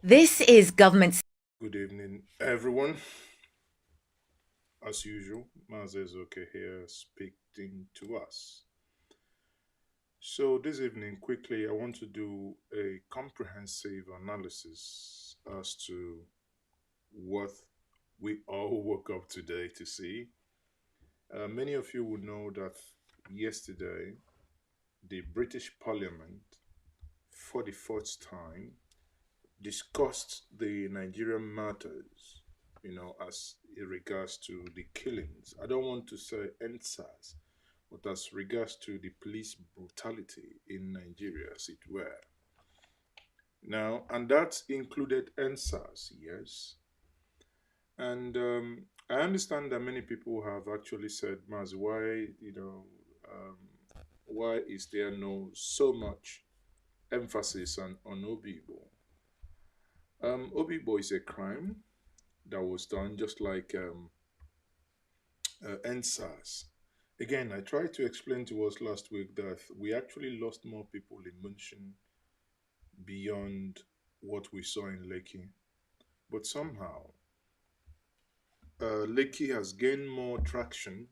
This is government. Good evening, everyone. As usual, Mazezoke here speaking to us. So, this evening, quickly, I want to do a comprehensive analysis as to what we all woke up today to see. Many of you would know that yesterday, the British Parliament, for the fourth time, discussed the Nigerian matters, as in regards to the killings. I don't want to say ENDSars, but as regards to the police brutality in Nigeria, as it were. Now, and that included ENDSars, yes. And I understand that many people have actually said, Maz, um, why is there no so much emphasis on Obibo? Obibo is a crime that was done just like ENDSars. Again, I tried to explain to us last week that we actually lost more people in München beyond what we saw in Lekki. But somehow, Lekki has gained more traction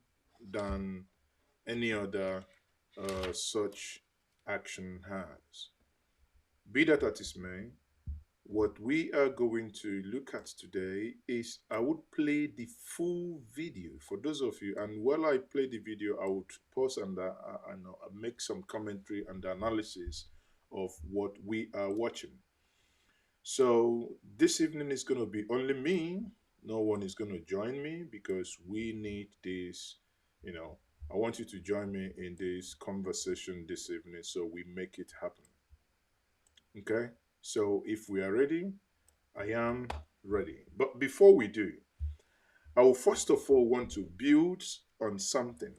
than any other such action has. Be that as it may, what we are going to look at today is I would play the full video for those of you, and while I play the video, I would pause and make some commentary and analysis of what we are watching. So this evening is going to be only me. No one is going to join me because we need this. You know, I want you to join me in this conversation this evening so we make it happen. Okay, so if we are ready, I am ready. But before we do, I will first of all want to build on something.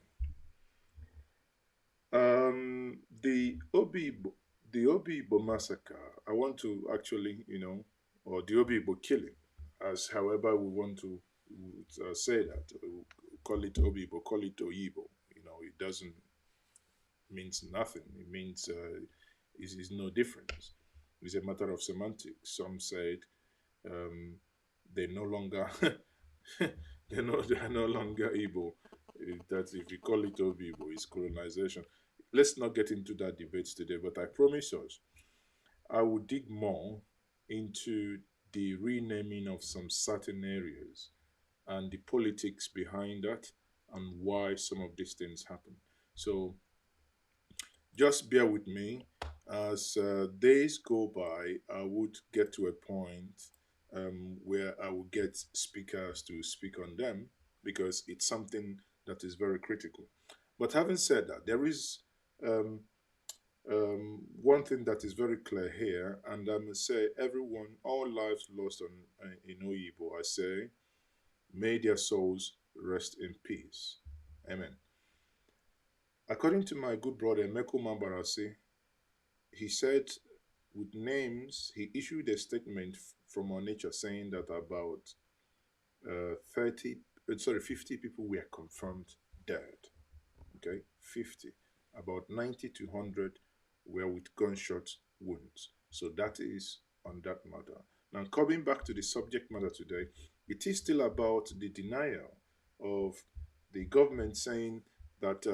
The Obibo massacre. I want to actually, or the Obibo killing, as however we want to say that. Call it Obibo, call it Oyibo. It doesn't means nothing. It means is no difference. It's a matter of semantics. Some said um, they no longer they are no longer Igbo. That if you call it Obibo, it's colonization. Let's not get into that debate today, but I promise us I will dig more into the renaming of some certain areas and the politics behind that and why some of these things happen. So just bear with me. As days go by, I would get to a point where I will get speakers to speak on them because it's something that is very critical. But having said that, there is um, one thing that is very clear here, and I must say, everyone, all lives lost in Oyibo, I say, may their souls rest in peace. Amen. According to my good brother Meku Mambarasi, he said with names, he issued a statement from our nature saying that about 50 people were confirmed dead. Okay, 50. About 90 to 100 were with gunshot wounds. So that is on that matter. Now, coming back to the subject matter today, it is still about the denial of the government saying that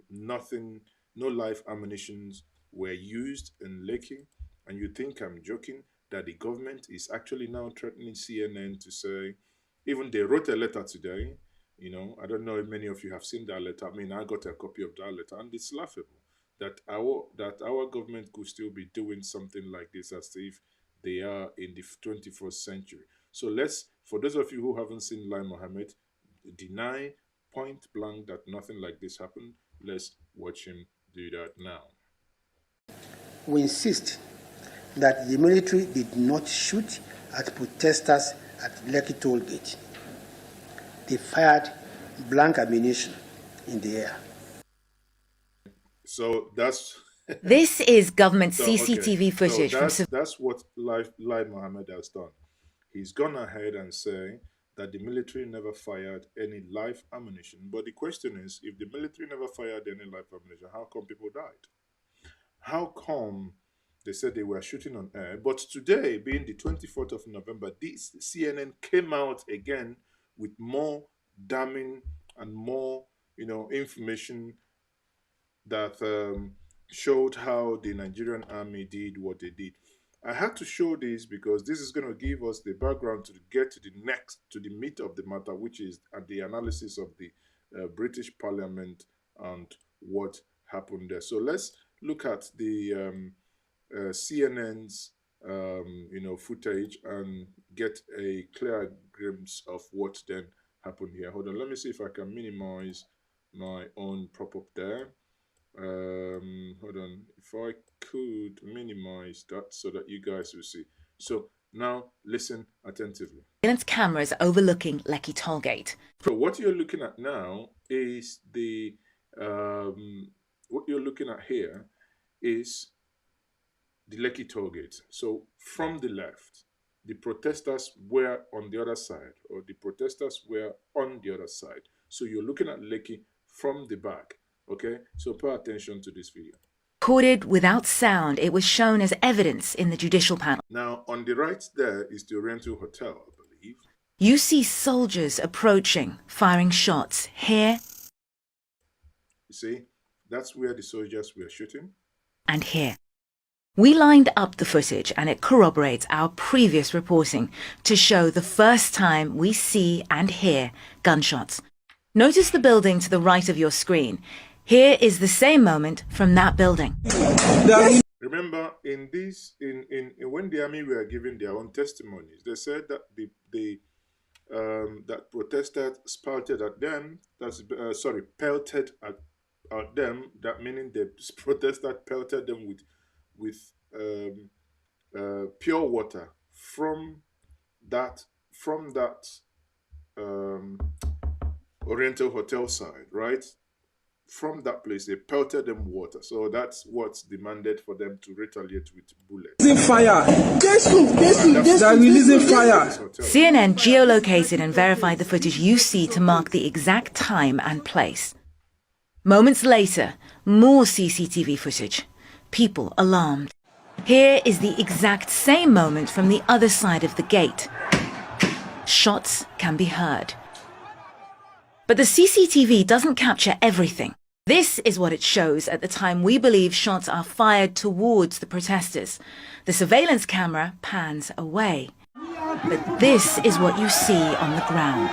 nothing, no live ammunitions were used in Lekki. And you think I'm joking that the government is actually now threatening CNN to say, even they wrote a letter today. I don't know if many of you have seen that letter. I mean, I got a copy of that letter, and it's laughable that our government could still be doing something like this as if they are in the 21st century. So for those of you who haven't seen Lai Mohammed deny point blank that nothing like this happened, let's watch him do that now. We insist that the military did not shoot at protesters at Lekki toll gate. They fired blank ammunition in the air. So that's This is government so okay. CCTV footage So from. that's what Lai Mohammed has done. He's gone ahead and say that the military never fired any live ammunition. But the question is, if the military never fired any live ammunition, how come people died? How come They said they were shooting on air. But today, being the 24th of November, this CNN came out again with more damning and more, information that showed how the Nigerian army did what they did. I had to show this because this is going to give us the background to get to the meat of the matter, which is the analysis of the British Parliament and what happened there. So let's look at the CNN's footage and get a clear glimpse of what then happened here. Hold on, let me see if I can minimize my own pop-up there. Hold on, if I could minimize that so that you guys will see. So now listen attentively. Surveillance cameras overlooking Lekki tollgate. So what you're looking at now is what you're looking at here is the Lekki tollgate. So from the left, the protesters were on the other side, or the protesters were on the other side. So you're looking at Lekki from the back. Okay, so pay attention to this video. Recorded without sound, it was shown as evidence in the judicial panel. Now, on the right there is the Oriental Hotel, I believe. You see soldiers approaching, firing shots here. You see, that's where the soldiers were shooting. And here. We lined up the footage and it corroborates our previous reporting to show the first time we see and hear gunshots. Notice the building to the right of your screen. Here is the same moment from that building. Remember, when the army were giving their own testimonies, they said that that protesters spouted at them. Pelted at them. That meaning the protesters pelted them with pure water from that Oriental Hotel side, right? From that place, they pelted them water. So that's what's demanded for them to retaliate with bullets. Fire! They're releasing fire! CNN geolocated and verified the footage you see to mark the exact time and place. Moments later, more CCTV footage. People alarmed. Here is the exact same moment from the other side of the gate. Shots can be heard. But the CCTV doesn't capture everything. This is what it shows at the time we believe shots are fired towards the protesters. The surveillance camera pans away. But this is what you see on the ground.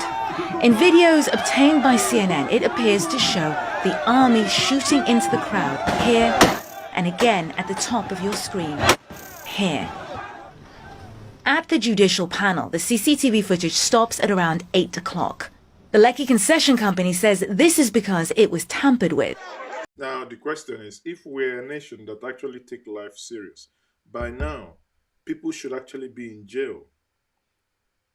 In videos obtained by CNN, it appears to show the army shooting into the crowd here and again at the top of your screen here. At the judicial panel, the CCTV footage stops at around 8 o'clock. The Lekki concession company says this is because it was tampered with. Now, the question is, if we're a nation that actually take life serious, by now, people should actually be in jail.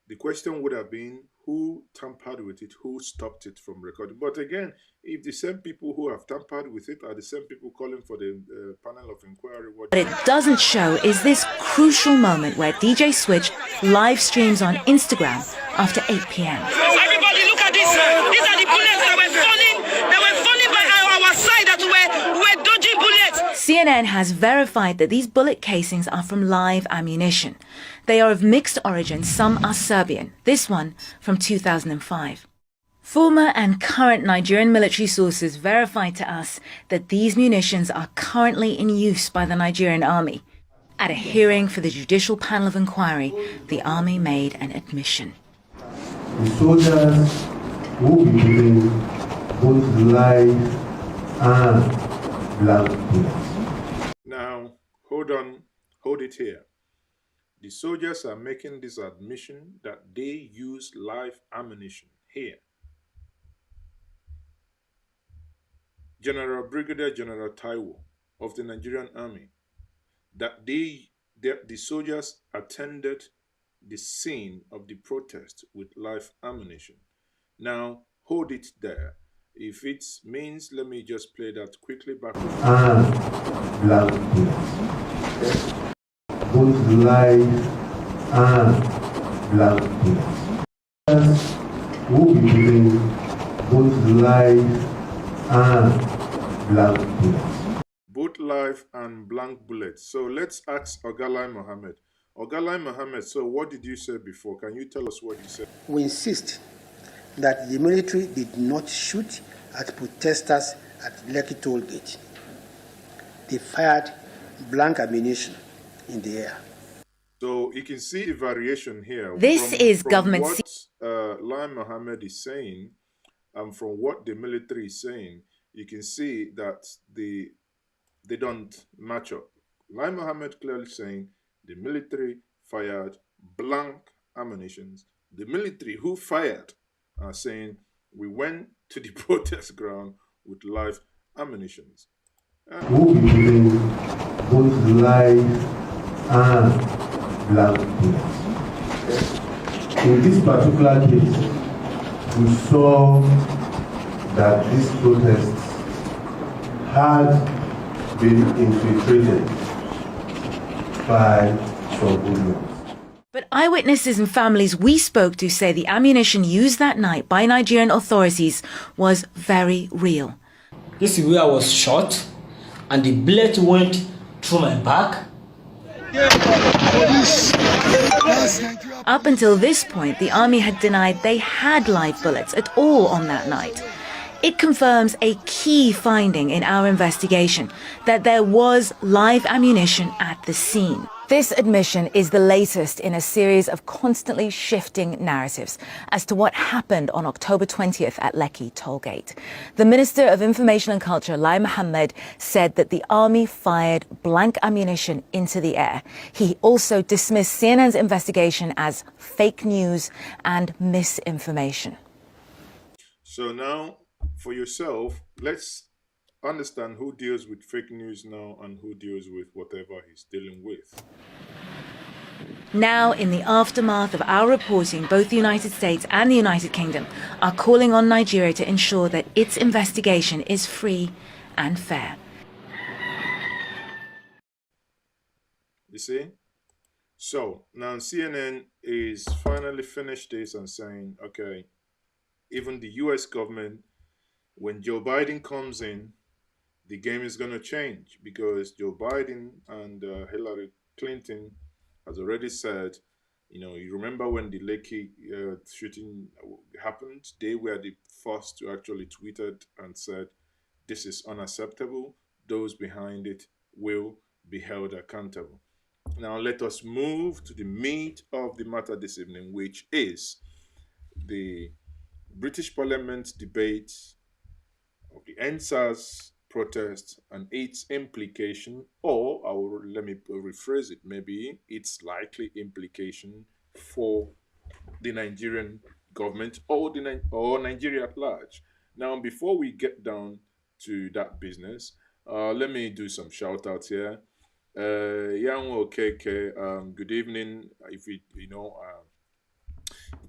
The question would have been, who tampered with it, who stopped it from recording? But again, if the same people who have tampered with it are the same people calling for the panel of inquiry... What it doesn't show is this crucial moment where DJ Switch live streams on Instagram after 8 p.m. Everybody look at this. These are the bullets that were falling. They were falling by our side that were dodging bullets. CNN has verified that these bullet casings are from live ammunition. They are of mixed origin. Some are Serbian. This one from 2005. Former and current Nigerian military sources verified to us that these munitions are currently in use by the Nigerian army. At a hearing for the Judicial Panel of Inquiry, the army made an admission. The soldiers will be using both live and blank bullets. Now, hold it here. The soldiers are making this admission that they use live ammunition here. Brigadier General Taiwo of the Nigerian Army, that the soldiers attended the scene of the protest with live ammunition. Now, hold it there. If it means, let me just play that quickly back. And blank bullets. Both live and blank bullets. Will be using both live and blank bullets. Both live and blank bullets. So let's ask Ogalai Mohammed. Ogalai Mohammed, so what did you say before? Can you tell us what you said? We insist that the military did not shoot at protesters at Lekki toll gate. They fired blank ammunition in the air. So you can see the variation here. This is government. What Lai Mohammed is saying, and from what the military is saying, you can see that they don't match up. Lai Mohammed clearly saying the military fired blank ammunitions. The military who fired are saying we went to the protest ground with live ammunitions. Who be using both live and blank bullets. In this particular case, we saw that these protests had been infiltrated by some hoodlums. But eyewitnesses and families we spoke to say the ammunition used that night by Nigerian authorities was very real. This is where I was shot, and the bullet went through my back. Up until this point, the army had denied they had live bullets at all on that night. It confirms a key finding in our investigation, that there was live ammunition at the scene. This admission is the latest in a series of constantly shifting narratives as to what happened on October 20th at Lekki tollgate. The Minister of Information and Culture, Lai Mohammed, said that the army fired blank ammunition into the air. He also dismissed CNN's investigation as fake news and misinformation. So now, for yourself, let's understand who deals with fake news now and who deals with whatever he's dealing with. Now, in the aftermath of our reporting, both the United States and the United Kingdom are calling on Nigeria to ensure that its investigation is free and fair. You see? So now CNN is finally finished this and saying, okay, even the US government, when Joe Biden comes in, the game is going to change, because Joe Biden and Hillary Clinton has already said, you remember when the Lekki shooting happened, they were the first to actually tweet it and said, this is unacceptable. Those behind it will be held accountable. Now let us move to the meat of the matter this evening, which is the British Parliament debate of the ENDSars protest and its implication, or let me rephrase it, maybe its likely implication for the Nigerian government or Nigeria at large. Now, before we get down to that business, let me do some shout outs here. Yanwo Keke, good evening. If it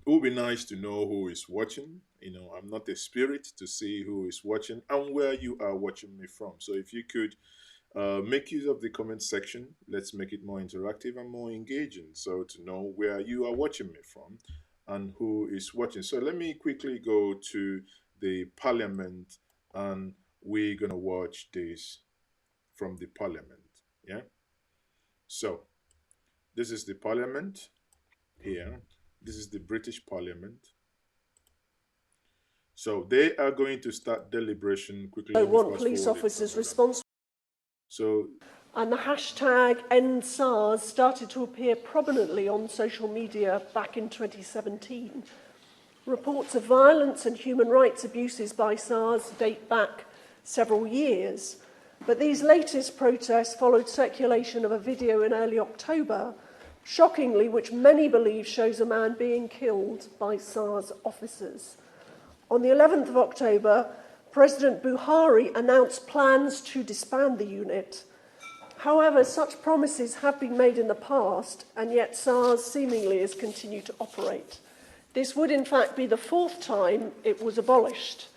would be nice to know who is watching. I'm not a spirit to see who is watching and where you are watching me from. So if you could make use of the comment section, let's make it more interactive and more engaging. So to know where you are watching me from and who is watching. So let me quickly go to the Parliament, and we're going to watch this from the Parliament. Yeah. So this is the Parliament here. This is the British Parliament. So they are going to start deliberation quickly. I want police officers responsible. So, and the hashtag ENDSars started to appear prominently on social media back in 2017. Reports of violence and human rights abuses by SARS date back several years, but these latest protests followed circulation of a video in early October, shockingly, which many believe shows a man being killed by SARS officers. On the 11th of October, President Buhari announced plans to disband the unit. However, such promises have been made in the past, and yet SARS seemingly has continued to operate. This would in fact be the fourth time it was abolished.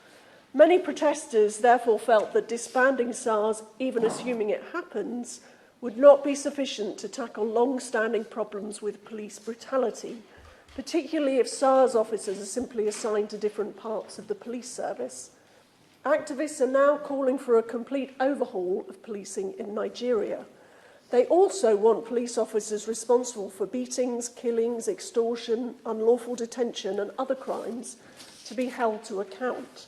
Many protesters therefore felt that disbanding SARS, even assuming it happens, would not be sufficient to tackle long-standing problems with police brutality, particularly if SARS officers are simply assigned to different parts of the police service. Activists are now calling for a complete overhaul of policing in Nigeria. They also want police officers responsible for beatings, killings, extortion, unlawful detention and other crimes to be held to account.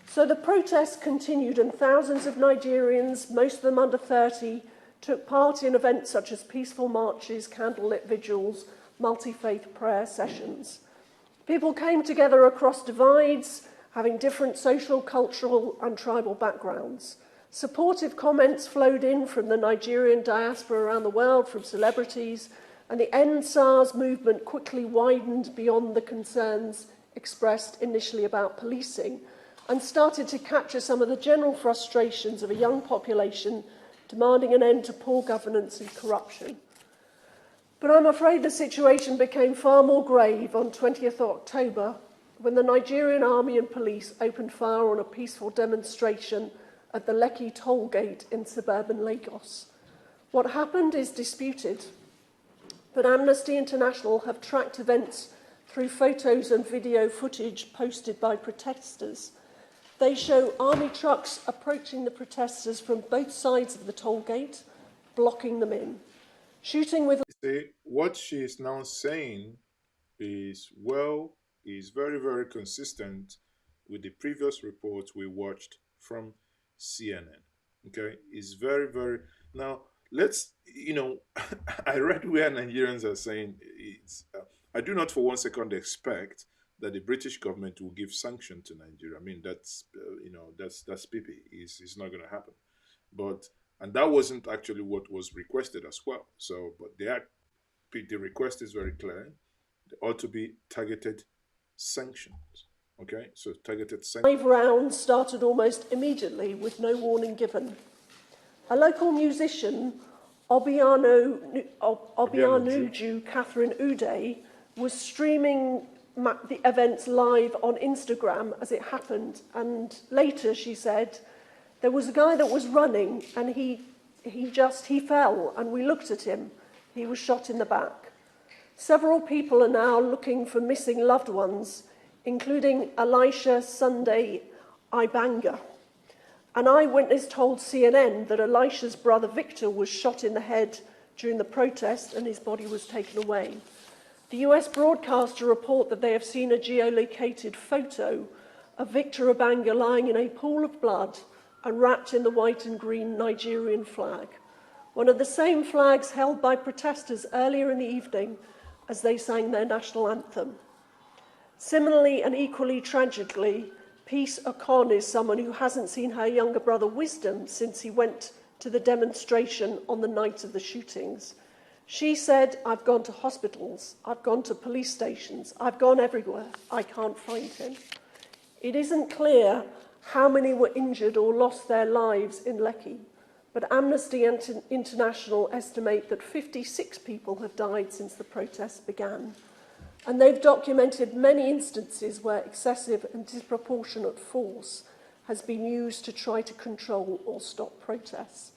So the protests continued and thousands of Nigerians, most of them under 30, took part in events such as peaceful marches, candlelit vigils, multi-faith prayer sessions. People came together across divides, having different social, cultural and tribal backgrounds. Supportive comments flowed in from the Nigerian diaspora around the world, from celebrities, and the ENDSars movement quickly widened beyond the concerns expressed initially about policing and started to capture some of the general frustrations of a young population demanding an end to poor governance and corruption. But I'm afraid the situation became far more grave on 20th October when the Nigerian army and police opened fire on a peaceful demonstration at the Lekki toll gate in suburban Lagos. What happened is disputed, but Amnesty International have tracked events through photos and video footage posted by protesters. They show army trucks approaching the protesters from both sides of the toll gate, blocking them in, shooting with... See, what she is now saying is, well, is very, very consistent with the previous reports we watched from CNN. Okay, it's very, very... Now, let's, I read where Nigerians are saying it's... I do not for one second expect that the British government will give sanction to Nigeria. I mean, that's, that's pee-pee. It's not going to happen. And that wasn't actually what was requested as well. So, but the request is very clear. There ought to be targeted sanctions. Okay, so targeted sanctions. 5 rounds started almost immediately with no warning given. A local musician, Obianuju Catherine Ude, was streaming the events live on Instagram as it happened. And later she said, there was a guy that was running and he fell and we looked at him. He was shot in the back. Several people are now looking for missing loved ones, including Elisha Sunday Ibanga. An eyewitness told CNN that Elisha's brother Victor was shot in the head during the protest and his body was taken away. The US broadcaster report that they have seen a geolocated photo of Victor Ibanga lying in a pool of blood and wrapped in the white and green Nigerian flag, one of the same flags held by protesters earlier in the evening as they sang their national anthem. Similarly and equally tragically, Peace Okon is someone who hasn't seen her younger brother Wisdom since he went to the demonstration on the night of the shootings. She said, I've gone to hospitals, I've gone to police stations, I've gone everywhere, I can't find him. It isn't clear how many were injured or lost their lives in Lekki, but Amnesty International estimate that 56 people have died since the protests began. And they've documented many instances where excessive and disproportionate force has been used to try to control or stop protests.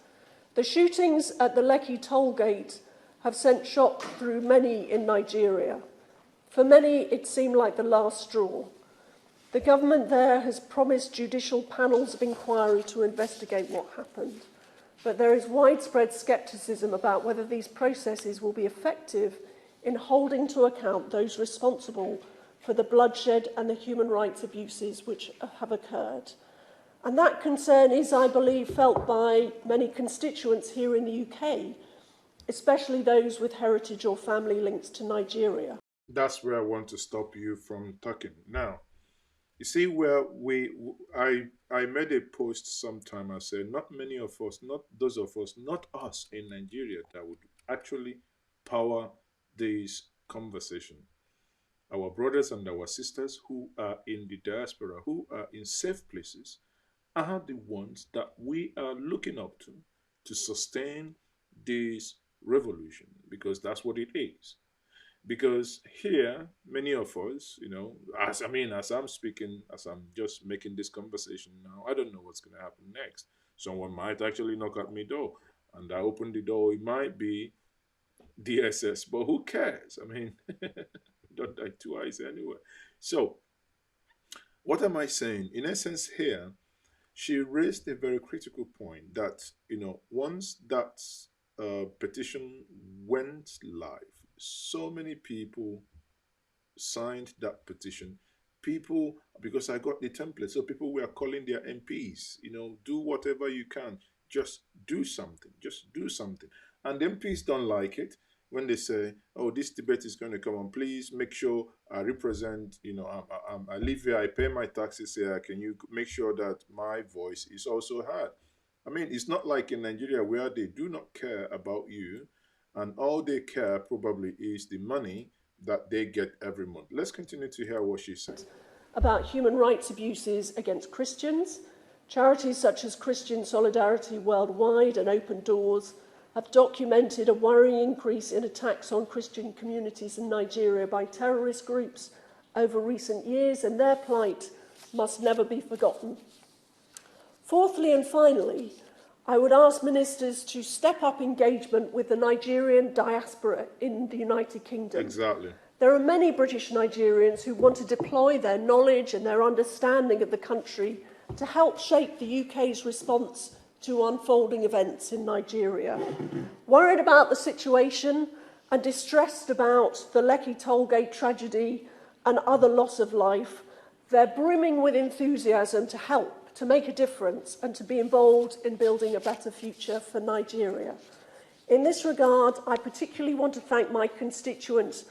The shootings at the Lekki toll gate have sent shock through many in Nigeria. For many, it seemed like the last straw. The government there has promised judicial panels of inquiry to investigate what happened, but there is widespread scepticism about whether these processes will be effective in holding to account those responsible for the bloodshed and the human rights abuses which have occurred. And that concern is, I believe, felt by many constituents here in the UK, especially those with heritage or family links to Nigeria. That's where I want to stop you from talking. Now, you see where I made a post sometime. I said, not many of us, not those of us, not us in Nigeria that would actually power this conversation. Our brothers and our sisters who are in the diaspora, who are in safe places, are the ones that we are looking up to sustain this revolution, because that's what it is. Because here, many of us, as I'm speaking, as I'm just making this conversation now, I don't know what's going to happen next. Someone might actually knock at my door, and I open the door. It might be DSS, but who cares? I mean, don't die twice anyway. So, what am I saying? In essence, here, she raised a very critical point that, once that petition went live, so many people signed that petition. People, because I got the template, so people were calling their MPs, do whatever you can, just do something, just do something. And the MPs don't like it when they say, oh, this debate is going to come on, please make sure I represent, I live here, I pay my taxes here, can you make sure that my voice is also heard? I mean, it's not like in Nigeria where they do not care about you, and all they care probably is the money that they get every month. Let's continue to hear what she said. About human rights abuses against Christians, charities such as Christian Solidarity Worldwide and Open Doors have documented a worrying increase in attacks on Christian communities in Nigeria by terrorist groups over recent years, and their plight must never be forgotten. Fourthly and finally, I would ask ministers to step up engagement with the Nigerian diaspora in the United Kingdom. Exactly. There are many British Nigerians who want to deploy their knowledge and their understanding of the country to help shape the UK's response to unfolding events in Nigeria. Worried about the situation and distressed about the Lekki tollgate tragedy and other loss of life, they're brimming with enthusiasm to help, to make a difference, and to be involved in building a better future for Nigeria. In this regard, I particularly want to thank my constituent,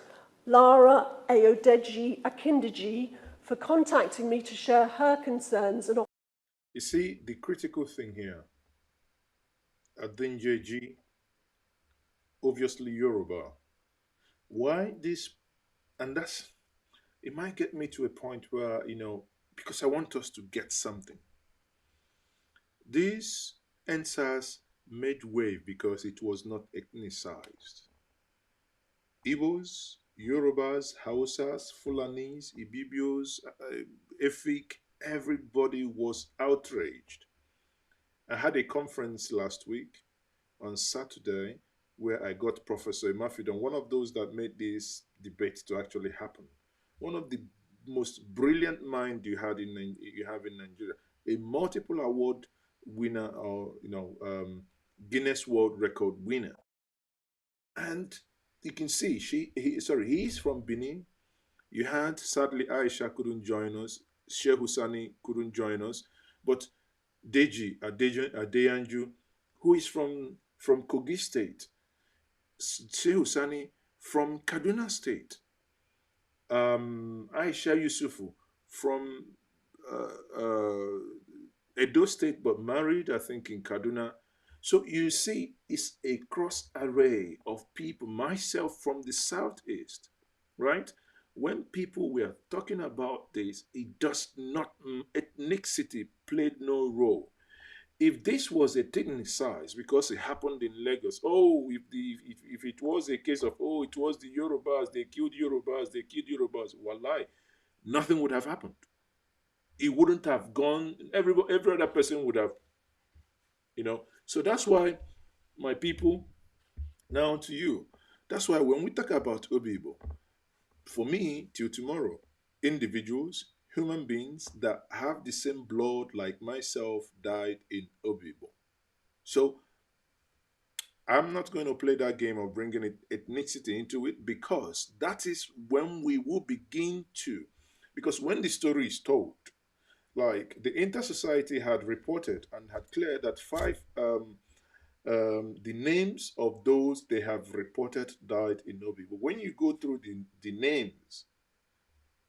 Lara Ayodeji Akindeji, for contacting me to share her concerns. And you see, the critical thing here, Njenje, obviously Yoruba. Why this? And it might get me to a point where, because I want us to get something. This ENDSars made wave because it was not ethnicized. Igbos, Yorubas, Hausas, Fulanis, Ibibios, Efik, everybody was outraged. I had a conference last week on Saturday where I got Professor Imafidon, one of those that made this debate to actually happen. One of the most brilliant minds you have in Nigeria, a multiple award winner, or Guinness World Record winner. And you can see he's from Benin. You had, sadly, Aisha couldn't join us, Sheikh Husani couldn't join us, but Deji Adeyanju, who is from Kogi State, Sheikh Husani from Kaduna State, Aisha Yusufu from Edo State, but married, I think, in Kaduna. So you see, it's a cross array of people, myself from the Southeast, right? When people were talking about this, it does not, ethnicity played no role. If this was a ethnicized, because it happened in Lagos, if it was a case of, it was the Yorubas, they killed Yorubas, wallahi, nothing would have happened. It wouldn't have gone, every other person would have, So that's why, my people, now to you, that's why when we talk about Obibo, for me, till tomorrow, individuals, human beings that have the same blood like myself died in Obibo. So I'm not going to play that game of bringing ethnicity into it, because that is when we will begin to, because when the story is told, like the Inter-Society had reported and had cleared that the names of those they have reported died in Obibo. When you go through the names,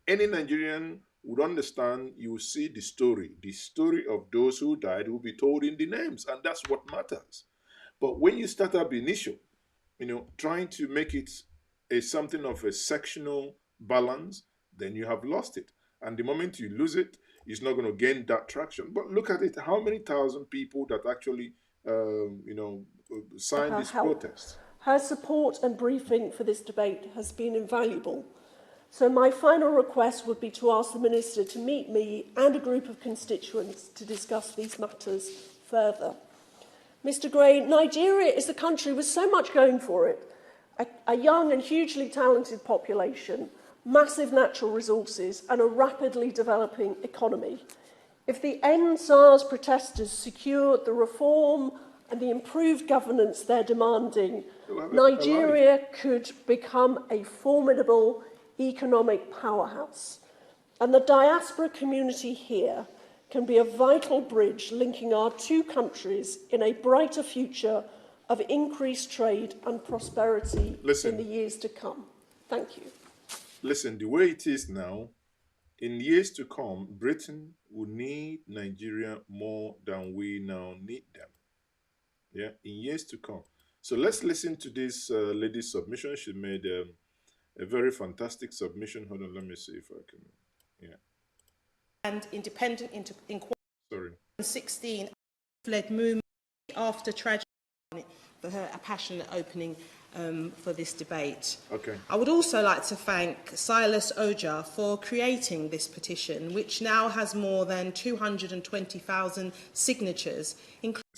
any Nigerian would understand, you will see the story. The story of those who died will be told in the names, and that's what matters. But when you start up initial, trying to make it something of a sectional balance, then you have lost it. And the moment you lose it, it's not going to gain that traction. But look at it, how many thousand people that actually, signed this protest. Her support and briefing for this debate has been invaluable. So my final request would be to ask the Minister to meet me and a group of constituents to discuss these matters further. Mr. Gray, Nigeria is a country with so much going for it. A young and hugely talented population, massive natural resources, and a rapidly developing economy. If the ENDSars protesters secured the reform and the improved governance they're demanding, Nigeria could become a formidable economic powerhouse. And the diaspora community here can be a vital bridge linking our two countries in a brighter future of increased trade and prosperity in the years to come. Thank you. Listen, the way it is now, in years to come, Britain will need Nigeria more than we now need them. Yeah, in years to come. So let's listen to this lady's submission. She made a very fantastic submission. Hold on, let me see if I can. Yeah. And independent inquiry. Sorry. 16 led movement after tragedy for her a passionate opening for this debate. Okay. I would also like to thank Silas Oja for creating this petition, which now has more than 220,000 signatures.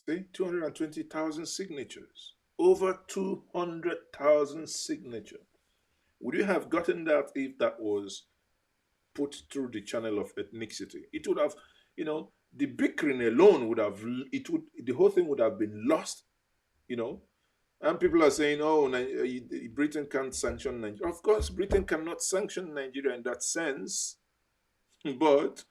See, 220,000 signatures. Over 200,000 signatures. Would you have gotten that if that was put through the channel of ethnicity? It would have, you know, the bickering alone would have, the whole thing would have been lost, you know. And people are saying, oh, Britain can't sanction Nigeria. Of course, Britain cannot sanction Nigeria in that sense. But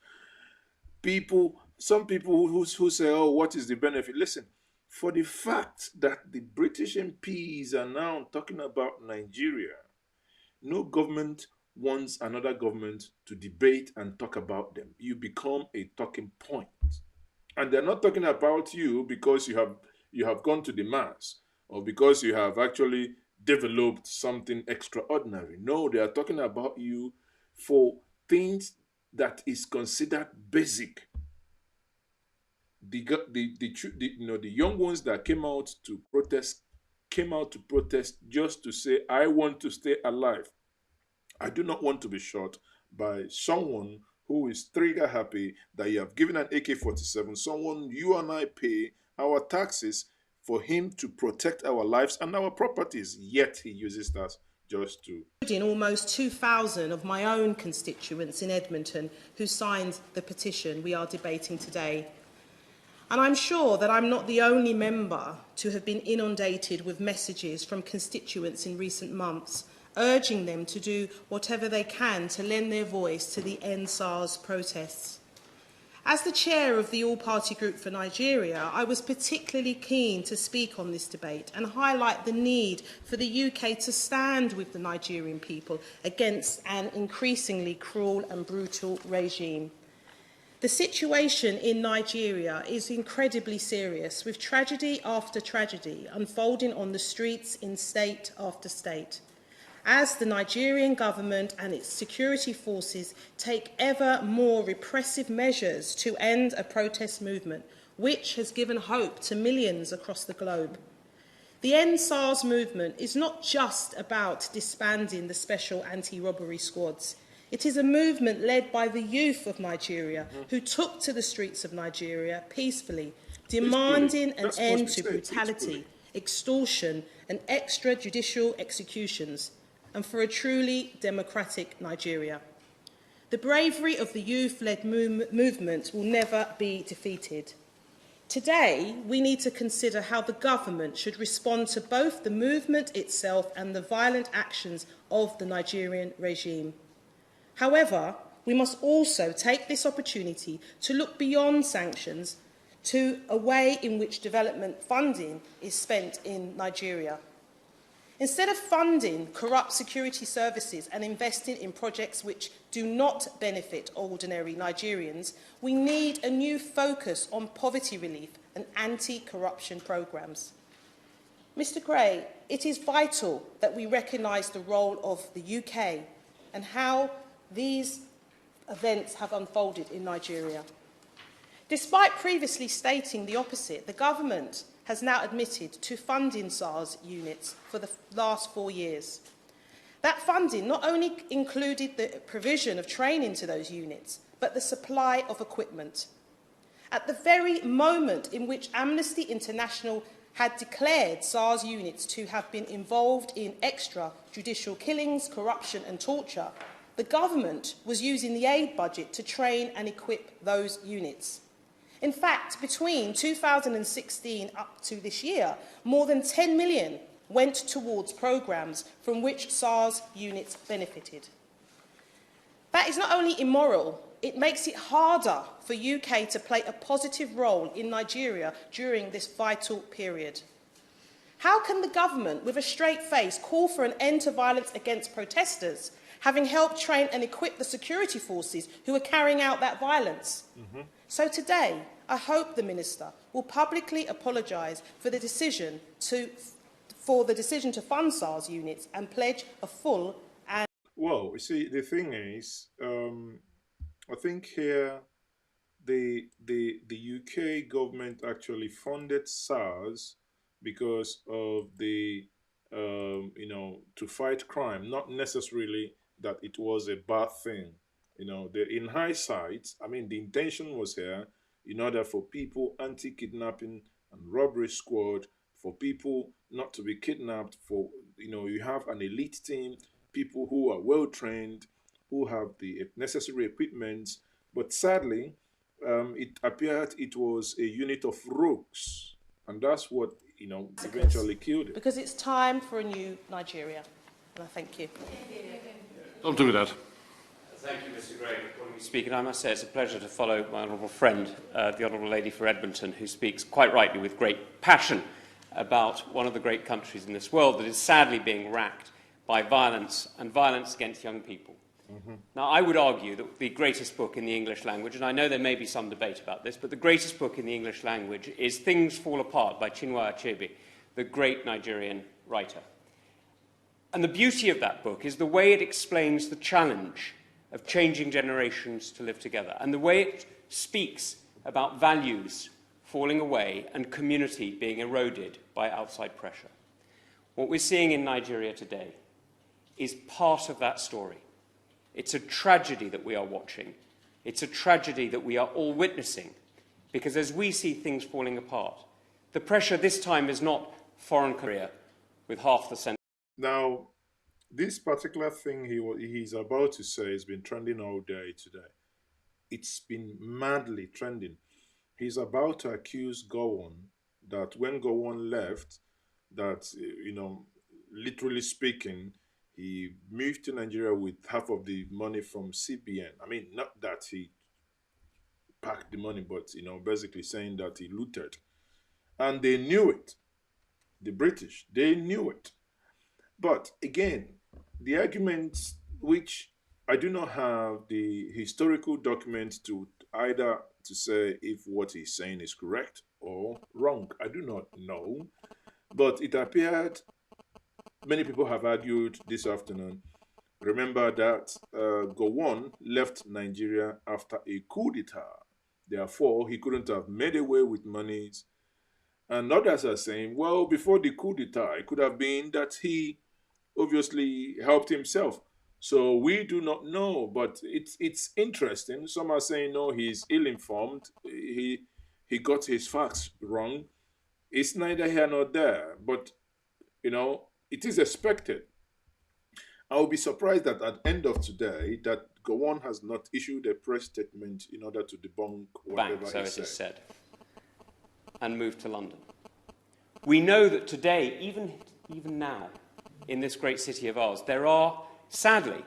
some people who say, oh, what is the benefit? Listen, for the fact that the British MPs are now talking about Nigeria, no government wants another government to debate and talk about them. You become a talking point. And they're not talking about you because you have gone to the mass or because you have actually developed something extraordinary. No, they are talking about you for things that is considered basic. The young ones that came out to protest just to say, I want to stay alive. I do not want to be shot by someone who is trigger happy that you have given an AK-47, someone you and I pay our taxes for him to protect our lives and our properties, yet he uses that just to... Almost 2,000 of my own constituents in Edmonton who signed the petition we are debating today. And I'm sure that I'm not the only member to have been inundated with messages from constituents in recent months urging them to do whatever they can to lend their voice to the ENDSars protests. As the chair of the All-Party Group for Nigeria, I was particularly keen to speak on this debate and highlight the need for the UK to stand with the Nigerian people against an increasingly cruel and brutal regime. The situation in Nigeria is incredibly serious, with tragedy after tragedy unfolding on the streets in state after state, as the Nigerian government and its security forces take ever more repressive measures to end a protest movement, which has given hope to millions across the globe. The ENDSars movement is not just about disbanding the special anti-robbery squads. It is a movement led by the youth of Nigeria who took to the streets of Nigeria peacefully, demanding an end to brutality, extortion and extrajudicial executions, and for a truly democratic Nigeria. The bravery of the youth-led movement will never be defeated. Today, we need to consider how the government should respond to both the movement itself and the violent actions of the Nigerian regime. However, we must also take this opportunity to look beyond sanctions to a way in which development funding is spent in Nigeria. Instead of funding corrupt security services and investing in projects which do not benefit ordinary Nigerians, we need a new focus on poverty relief and anti-corruption programmes. Mr Gray, it is vital that we recognise the role of the UK and how these events have unfolded in Nigeria. Despite previously stating the opposite, the government has now admitted to funding SARS units for the last 4 years. That funding not only included the provision of training to those units, but the supply of equipment. At the very moment in which Amnesty International had declared SARS units to have been involved in extrajudicial killings, corruption and torture, the government was using the aid budget to train and equip those units. In fact, between 2016 up to this year, more than 10 million went towards programmes from which SARS units benefited. That is not only immoral, it makes it harder for UK to play a positive role in Nigeria during this vital period. How can the government, with a straight face, call for an end to violence against protesters, having helped train and equip the security forces who are carrying out that violence? So today, I hope the Minister will publicly apologise for the decision to fund SARS units and pledge a full and... Well, you see, the thing is, I think here the UK government actually funded SARS because of the, to fight crime, not necessarily that it was a bad thing. In hindsight, I mean, the intention was here in order for people, anti-kidnapping and robbery squad, for people not to be kidnapped, for, you have an elite team, people who are well-trained, who have the necessary equipment, but sadly, it appeared it was a unit of rogues, and that's what, eventually killed it. Because it's time for a new Nigeria. And I thank you. Don't do that. Thank you, Mr. Gray, for calling me to speak. And I must say it's a pleasure to follow my honourable friend, the Honourable Lady for Edmonton, who speaks quite rightly with great passion about one of the great countries in this world that is sadly being racked by violence, and violence against young people. Now, I would argue that the greatest book in the English language, and I know there may be some debate about this, but the greatest book in the English language is Things Fall Apart by Chinua Achebe, the great Nigerian writer. And the beauty of that book is the way it explains the challenge of changing generations to live together, and the way it speaks about values falling away and community being eroded by outside pressure. What we're seeing in Nigeria today is part of that story. It's a tragedy that we are watching. It's a tragedy that we are all witnessing, because as we see things falling apart, the pressure this time is not foreign Korea with half the sentence. Now, this particular thing he's about to say has been trending all day today. It's been madly trending. He's about to accuse Gowon that when Gowon left, that, literally speaking, he moved to Nigeria with half of the money from CBN. I mean, not that he packed the money, but, basically saying that he looted. And they knew it. The British, they knew it. But again, the arguments, which I do not have the historical documents to either to say if what he's saying is correct or wrong. I do not know. But it appeared, many people have argued this afternoon, remember that Gowon left Nigeria after a coup d'etat. Therefore, he couldn't have made away with monies. And others are saying, well, before the coup d'etat, it could have been that he obviously helped himself. So we do not know, but it's interesting. Some are saying, no, he's ill-informed. He got his facts wrong. It's neither here nor there, but, it is expected. I will be surprised that at the end of today, that Gowon has not issued a press statement in order to debunk whatever so he it is said. And moved to London. We know that today, even now, in this great city of ours, there are, sadly,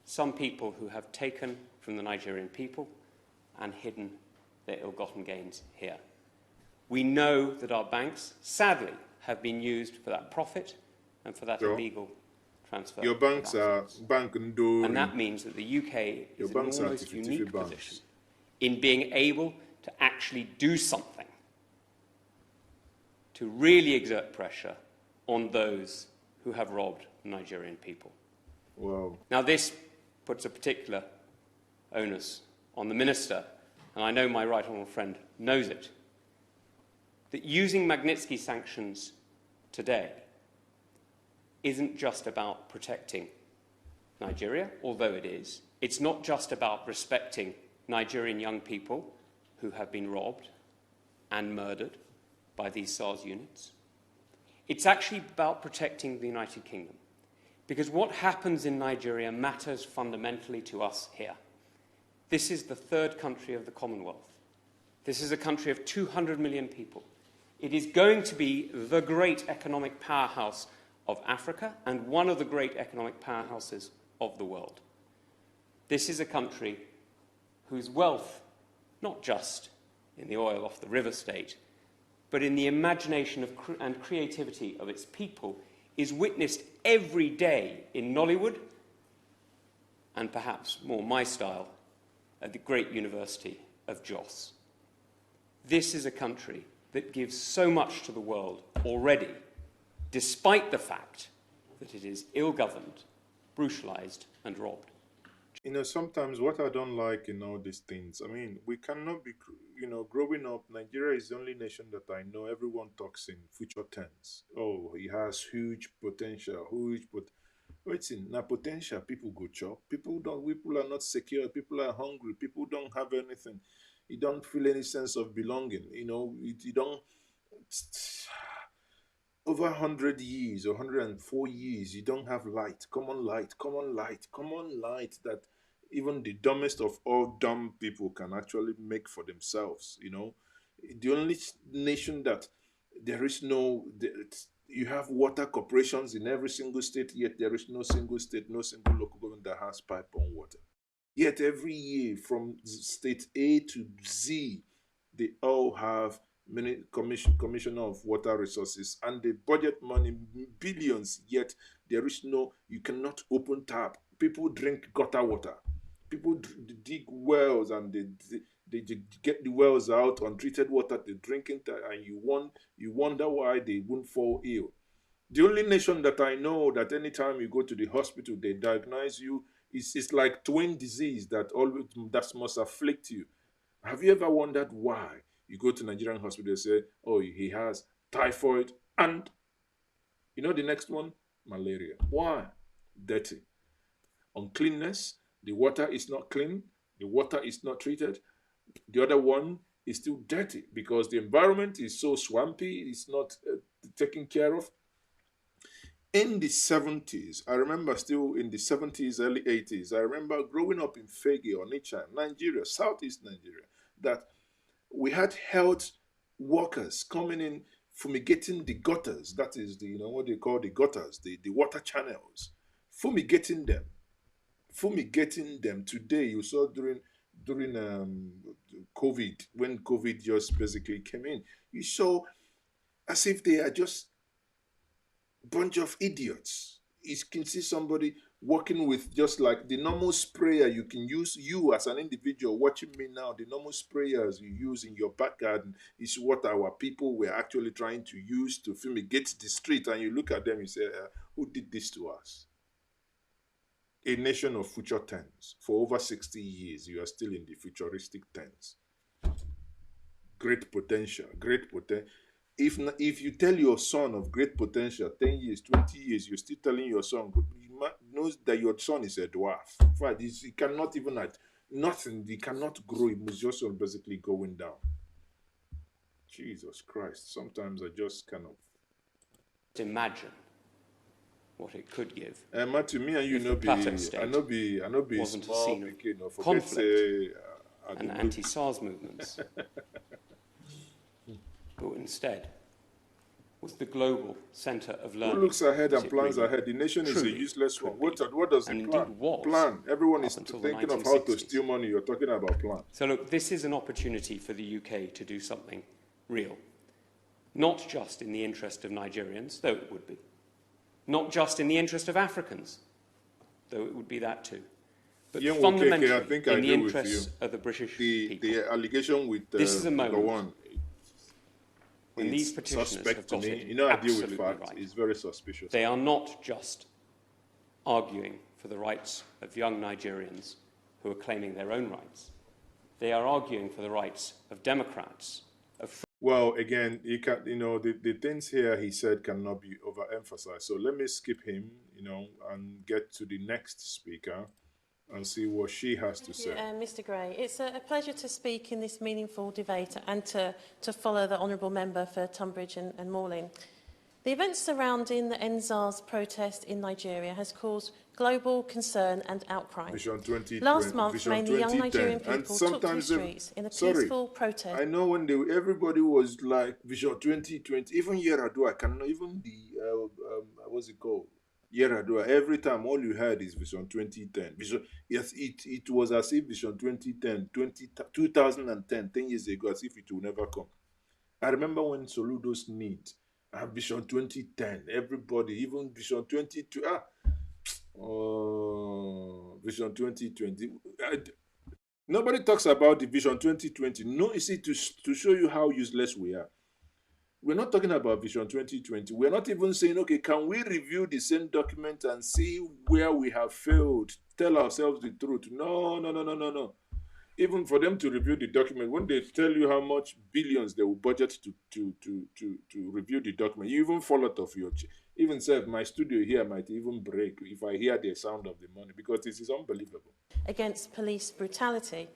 some people who have taken from the Nigerian people and hidden their ill-gotten gains here. We know that our banks, sadly, have been used for that profit and for that illegal transfer. Your banks are Bank Ndori. And that means that the UK is in an almost unique position in being able to actually do something to really exert pressure on those who have robbed the Nigerian people. Wow. Now, this puts a particular onus on the Minister, and I know my right honourable friend knows it, that using Magnitsky sanctions today isn't just about protecting Nigeria, although it is. It's not just about respecting Nigerian young people who have been robbed and murdered by these SARS units. It's actually about protecting the United Kingdom, Because what happens in Nigeria matters fundamentally to us here. This is the third country of the Commonwealth. This is a country of 200 million people. It is going to be the great economic powerhouse of Africa and one of the great economic powerhouses of the world. This is a country whose wealth, not just in the oil off the river state, but in the imagination and creativity of its people, is witnessed every day in Nollywood, and perhaps more my style, at the great University of Jos. This is a country that gives so much to the world already, despite the fact that it is ill-governed, brutalized, and robbed. You know, sometimes what I don't like in all these things, I mean, we cannot be, you know, growing up, Nigeria is the only nation that I know everyone talks in future tense. Oh, it has huge potential, Wait, now potential, people go chop. People are not secure, people are hungry, people don't have anything. You don't feel any sense of belonging, you know, you don't... Over 100 years or 104 years, you don't have light, common light that even the dumbest of all dumb people can actually make for themselves, you know. The only nation that there is no... You have water corporations in every single state, yet there is no single state, no single local government that has pipe-on water. Yet every year, from state A to Z, they all have commissioner of water resources, and they budget money, billions, yet there is no... You cannot open tap. People drink gutter water. People dig wells, and they get the wells out, untreated water, they drink it, and you wonder why they won't fall ill. The only nation that I know that anytime you go to the hospital, they diagnose you, it's like twin disease that must afflict you. Have you ever wondered why? You go to Nigerian hospital, they say, oh, he has typhoid, and you know the next one? Malaria. Why? Dirty. Uncleanness. The water is not clean. The water is not treated. The other one is still dirty because the environment is so swampy, it's not taken care of. In the 70s, I remember still in the 70s, early 80s, I remember growing up in Fege, Onitsha, Nigeria, Southeast Nigeria, that we had health workers coming in, fumigating the gutters. That is the, you know, what they call the gutters, the water channels, fumigating them. Today, you saw during COVID, when COVID just basically came in, you saw as if they are just bunch of idiots. You can see somebody working with just like the normal sprayer you can use. You as an individual watching me now, the normal sprayers you use in your back garden is what our people were actually trying to use to fumigate the street. And you look at them, you say, who did this to us? A nation of future tense. For over 60 years, you are still in the futuristic tense. Great potential. If you tell your son of great potential, 10 years, 20 years, you're still telling your son, he knows that your son is a dwarf. In fact, he cannot even add nothing. He cannot grow. He was just basically going down. Jesus Christ. Sometimes I just kind of imagine what it could give. To me and you know be wasn't small, a scene big, of conflict and anti-SARS movements. But instead was the global centre of learning. Who looks ahead and plans ahead? The nation is a useless one. What does it plan? Everyone is thinking of how to steal money. You're talking about plan. So look, this is an opportunity for the UK to do something real. Not just in the interest of Nigerians, though it would be. Not just in the interest of Africans, though it would be that too. But fundamentally in the interests of the British people. The allegation with this is a moment one. When these petitioners have got it you know, I deal with absolutely facts. right. It's very suspicious. They are not just arguing for the rights of young Nigerians who are claiming their own rights. They are arguing for the rights of Democrats. Well, again, the things here he said cannot be overemphasized. So let me skip him, and get to the next speaker and see what she has to say. Mr. Gray, it's a pleasure to speak in this meaningful debate and to follow the honourable member for Tunbridge and Morling. The events surrounding the ENDSars protest in Nigeria has caused global concern and outcry. Vision 2020, Last month, Vision mainly young 2010. Nigerian And people took to the sometimes, streets in a peaceful protest. I know when everybody was like Vision 2020, even Yeradua, I cannot even the what's it called? Yeradua. Every time, all you heard is Vision 2010. Yes, it was as if Vision 2010, 2010, 10 years ago, as if it will never come. I remember when Soludo's need Vision 2010. Everybody, even Vision 2020. Vision 2020. Nobody talks about the Vision 2020. No, you see, to show you how useless we are. We're not talking about Vision 2020. We're not even saying, okay, can we review the same document and see where we have failed? Tell ourselves the truth. No. Even for them to review the document, when they tell you how much billions they will budget to review the document, you even fall out of your chair. Even said, my studio here might even break if I hear the sound of the money, because this is unbelievable. Against police brutality.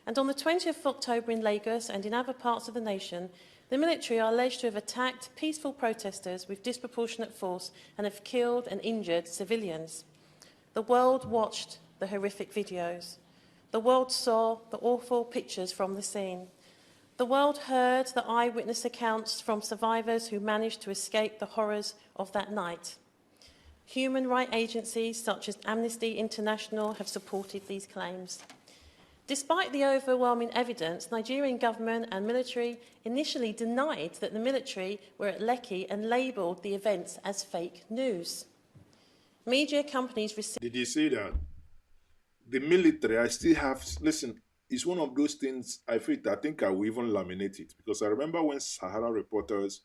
And on the 20th of October in Lagos and in other parts of the nation, the military are alleged to have attacked peaceful protesters with disproportionate force and have killed and injured civilians. The world watched the horrific videos. The world saw the awful pictures from the scene. The world heard the eyewitness accounts from survivors who managed to escape the horrors of that night. Human rights agencies such as Amnesty International have supported these claims. Despite the overwhelming evidence, Nigerian government and military initially denied that the military were at Lekki and labelled the events as fake news. Media companies received... Did you see that? The military, I still have... Listen, it's one of those things I think I will even laminate it. Because I remember when Sahara reporters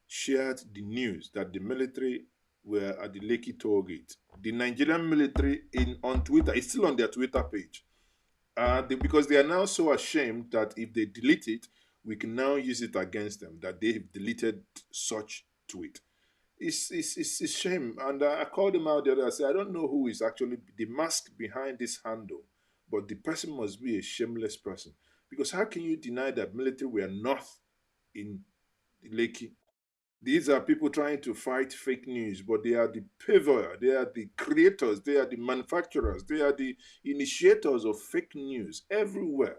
shared the news that the military were at the Lekki toll gate. The Nigerian military on Twitter, it's still on their Twitter page. Because they are now so ashamed that if they delete it, we can now use it against them, that they've deleted such tweet. It's a shame. And I called them out the other day. I said, I don't know who is actually the mask behind this handle, but the person must be a shameless person. Because how can you deny that military were not in Lekki? These are people trying to fight fake news, but they are the pivot, they are the creators, they are the manufacturers, they are the initiators of fake news everywhere.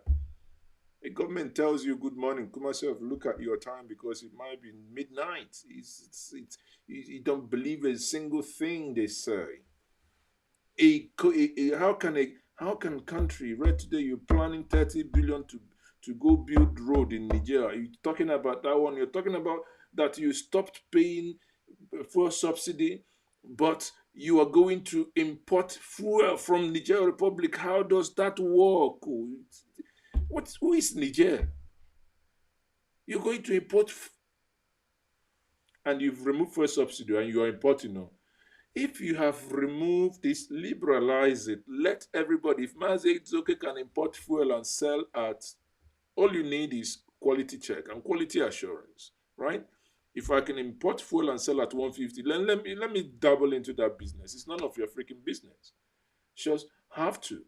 A government tells you, good morning, come yourself, look at your time because it might be midnight. You don't believe a single thing they say. How can country, right today you're planning 30 billion to go build road in Nigeria? You're talking about that one, you're talking about that you stopped paying fuel subsidy, but you are going to import fuel from Niger Republic. How does that work? Who is Niger? You're going to import, and you've removed fuel subsidy and you are importing now. If you have removed this, liberalize it. Let everybody, if Mazi can import fuel and sell at, all you need is quality check and quality assurance, right? If I can import fuel and sell at 150, let me double into that business. It's none of your freaking business. Just have to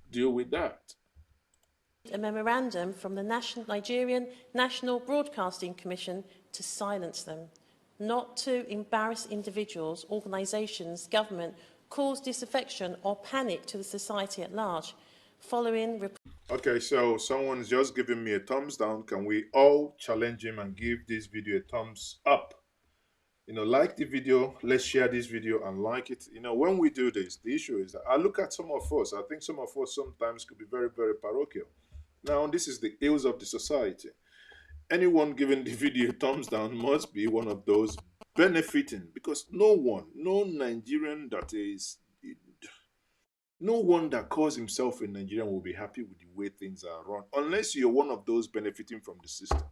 deal with that. A memorandum from the Nigerian National Broadcasting Commission to silence them, not to embarrass individuals, organisations, government, cause disaffection or panic to the society at large. Following... Okay, so someone's just giving me a thumbs down. Can we all challenge him and give this video a thumbs up? Like the video, let's share this video and like it. When we do this, the issue is that I look at some of us, I think some of us sometimes could be very, very parochial. Now, this is the ills of the society. Anyone giving the video a thumbs down must be one of those benefiting, because no Nigerian no one that calls himself a Nigerian will be happy with the way things are run, unless you're one of those benefiting from the system.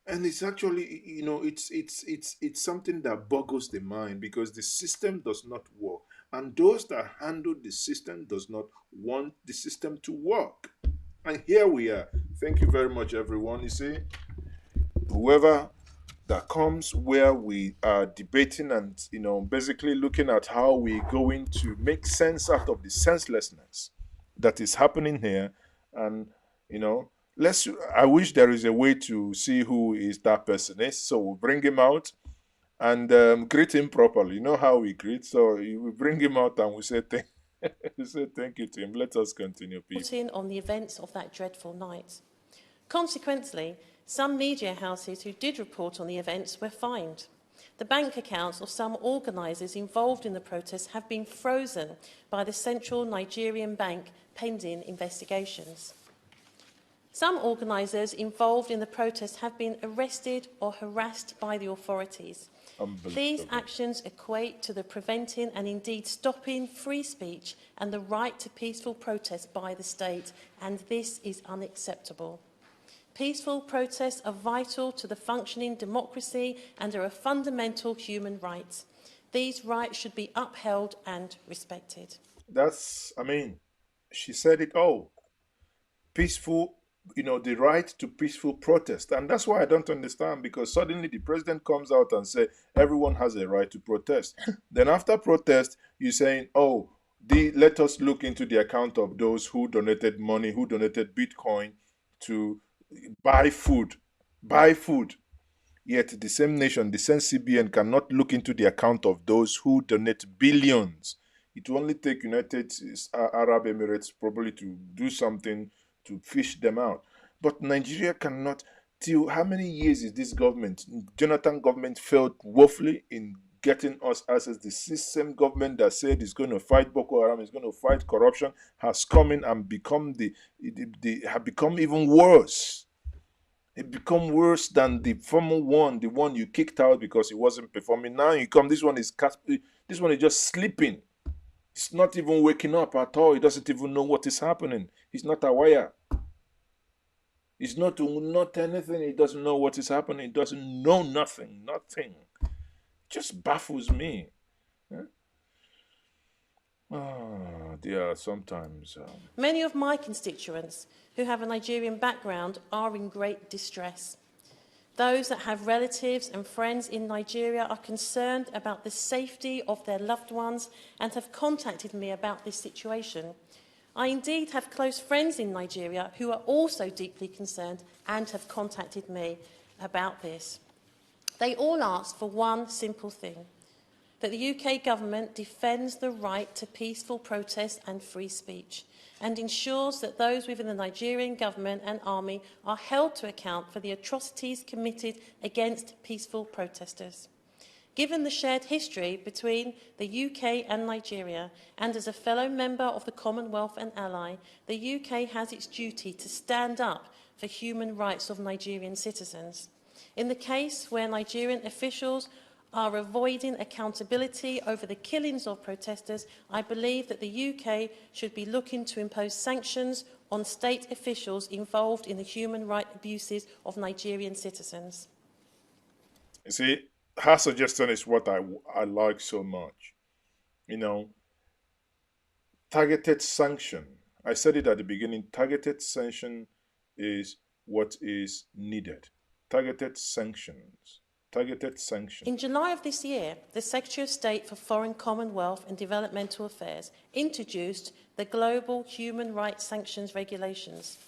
And it's actually, it's something that boggles the mind, because the system does not work. And those that handle the system does not want the system to work. And here we are. Thank you very much, everyone. You see, whoever that comes where we are debating and, basically looking at how we're going to make sense out of the senselessness that is happening here. And, I wish there is a way to see who is that person is. So we'll bring him out and greet him properly. You know how we greet. So we bring him out and we say thank you to him. Let us continue, people. On the events of that dreadful night. Consequently, some media houses who did report on the events were fined. The bank accounts of some organisers involved in the protests have been frozen by the Central Nigerian Bank pending investigations. Some organisers involved in the protests have been arrested or harassed by the authorities. These actions equate to the preventing and indeed stopping free speech and the right to peaceful protest by the state, and this is unacceptable. Peaceful protests are vital to the functioning democracy and are a fundamental human right. These rights should be upheld and respected. She said it all. Peaceful, the right to peaceful protest. And that's why I don't understand, because suddenly the president comes out and says everyone has a right to protest. Then after protest, you're saying, let us look into the account of those who donated money, who donated Bitcoin to buy food. Yet the same nation, the same CBN cannot look into the account of those who donate billions. It will only take United Arab Emirates probably to do something to fish them out. But Nigeria cannot. Till how many years is this government, Jonathan government, failed woefully in getting us access? The system government that said it's going to fight Boko Haram, is going to fight corruption, has come in and become have become even worse. It become worse than the former one, the one you kicked out because he wasn't performing. Now you come, this one is just sleeping. He's not even waking up at all. He doesn't even know what is happening. He's not aware. He's not anything. He doesn't know what is happening. He doesn't know nothing. Nothing. It just baffles me. Dear, sometimes. Many of my constituents who have a Nigerian background are in great distress. Those that have relatives and friends in Nigeria are concerned about the safety of their loved ones and have contacted me about this situation. I indeed have close friends in Nigeria who are also deeply concerned and have contacted me about this. They all ask for one simple thing: that the UK government defends the right to peaceful protest and free speech, and ensures that those within the Nigerian government and army are held to account for the atrocities committed against peaceful protesters. Given the shared history between the UK and Nigeria, and as a fellow member of the Commonwealth and ally, the UK has its duty to stand up for human rights of Nigerian citizens. In the case where Nigerian officials are avoiding accountability over the killings of protesters, I believe that the UK should be looking to impose sanctions on state officials involved in the human rights abuses of Nigerian citizens. You see, her suggestion is what I like so much. Targeted sanction. I said it at the beginning. Targeted sanction is what is needed. Targeted sanctions. Targeted sanctions. In July of this year, the Secretary of State for Foreign, Commonwealth and Developmental Affairs introduced the Global Human Rights Sanctions Regulations.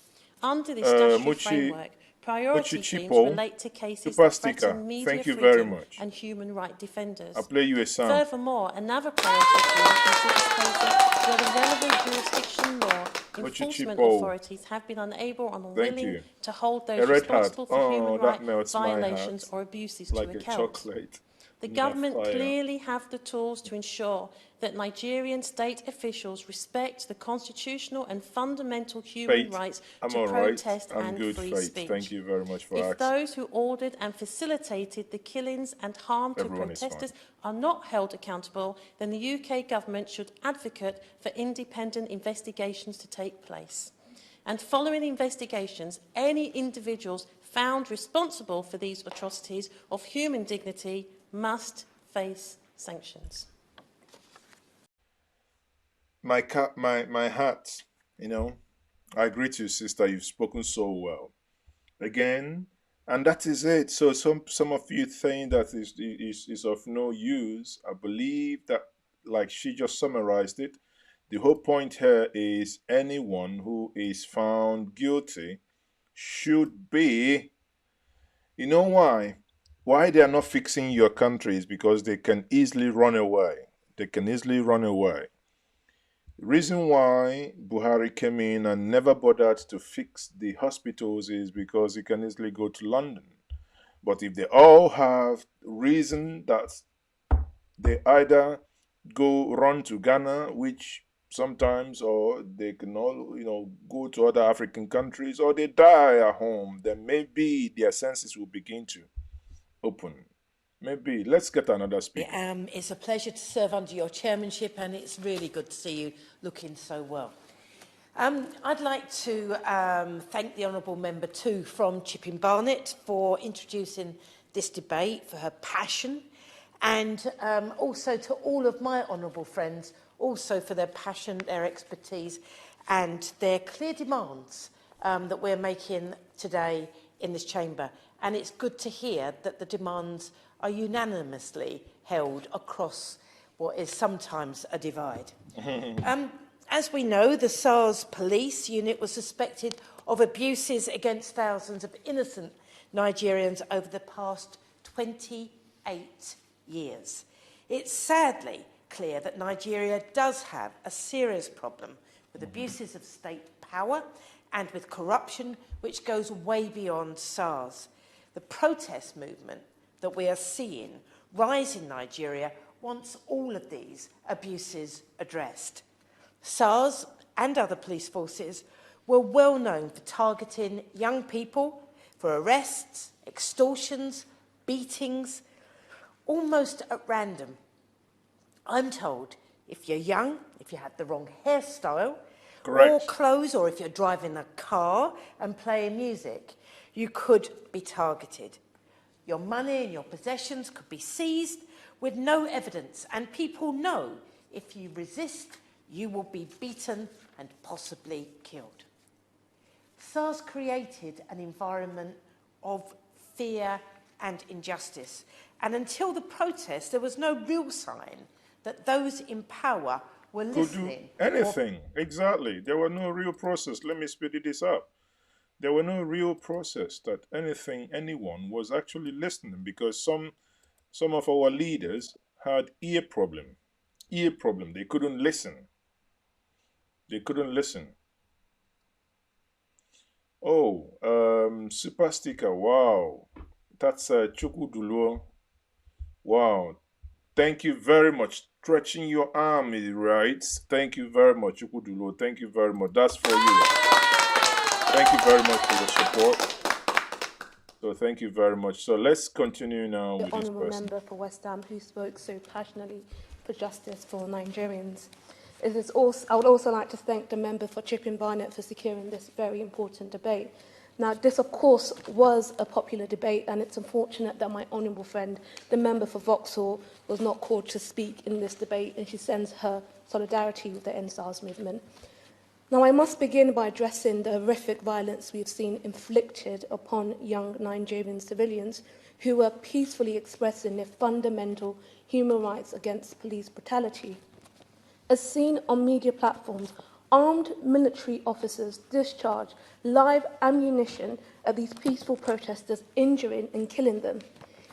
Under this statutory framework, priority themes relate to cases that threaten media freedom and human rights defenders. I'll play you a sound. Furthermore, another priority theme considers cases where the relevant jurisdiction law enforcement authorities have been unable or unwilling to hold those responsible for human rights violations or abuses to account. The government clearly have the tools to ensure that Nigerian state officials respect the constitutional and fundamental human rights to protest and free speech. Thank you very much for If those who ordered and facilitated the killings and harm to protesters are not held accountable, then the UK government should advocate for independent investigations to take place. And following investigations, any individuals found responsible for these atrocities of human dignity must face sanctions. My heart, I agree to you, sister. You've spoken so well. Again, and that is it. So some of you think that is of no use. I believe that, like she just summarized it, the whole point here is anyone who is found guilty should be, you know why? Why they are not fixing your country is because they can easily run away. They can easily run away. The reason why Buhari came in and never bothered to fix the hospitals is because he can easily go to London. But if they all have reason that they either go run to Ghana, which sometimes, or they can all, go to other African countries, or they die at home, then maybe their senses will begin to open. Maybe. Let's get another speaker. It's a pleasure to serve under your chairmanship, and it's really good to see you looking so well. I'd like to thank the Honourable Member too from Chipping Barnet for introducing this debate, for her passion, and also to all of my honourable friends, also for their passion, their expertise, and their clear demands that we're making today in this chamber. And it's good to hear that the demands are unanimously held across what is sometimes a divide. As we know, the SARS police unit was suspected of abuses against thousands of innocent Nigerians over the past 28 years. It's sadly clear that Nigeria does have a serious problem with abuses of state power and with corruption which goes way beyond SARS. The protest movement that we are seeing rise in Nigeria wants all of these abuses addressed. SARS and other police forces were well known for targeting young people for arrests, extortions, beatings, almost at random. I'm told if you're young, if you have the wrong hairstyle, or clothes, or if you're driving a car and playing music, you could be targeted. Your money and your possessions could be seized with no evidence, and people know if you resist, you will be beaten and possibly killed. SARS created an environment of fear and injustice, and until the protest, there was no real sign that those in power were listening. Could do anything, exactly. There were no real process. Let me speed this up. There were no real process that anyone was actually listening, because some of our leaders had ear problem. They couldn't listen. Oh, super sticker. Wow, that's Chukwudulo. Wow, thank you very much. Stretching your arm is right. Thank you very much, Chukwudulo. Thank you very much. That's for you. Thank you very much for the support. So thank you very much. So let's continue now with this person. Honourable Member for West Ham, who spoke so passionately for justice for Nigerians. I would also like to thank the member for Chipping Barnet for securing this very important debate. Now, this, of course, was a popular debate, and it's unfortunate that my honourable friend, the member for Vauxhall, was not called to speak in this debate, and she sends her solidarity with the ENDSars movement. Now, I must begin by addressing the horrific violence we've seen inflicted upon young Nigerian civilians who were peacefully expressing their fundamental human rights against police brutality. As seen on media platforms, armed military officers discharge live ammunition at these peaceful protesters, injuring and killing them.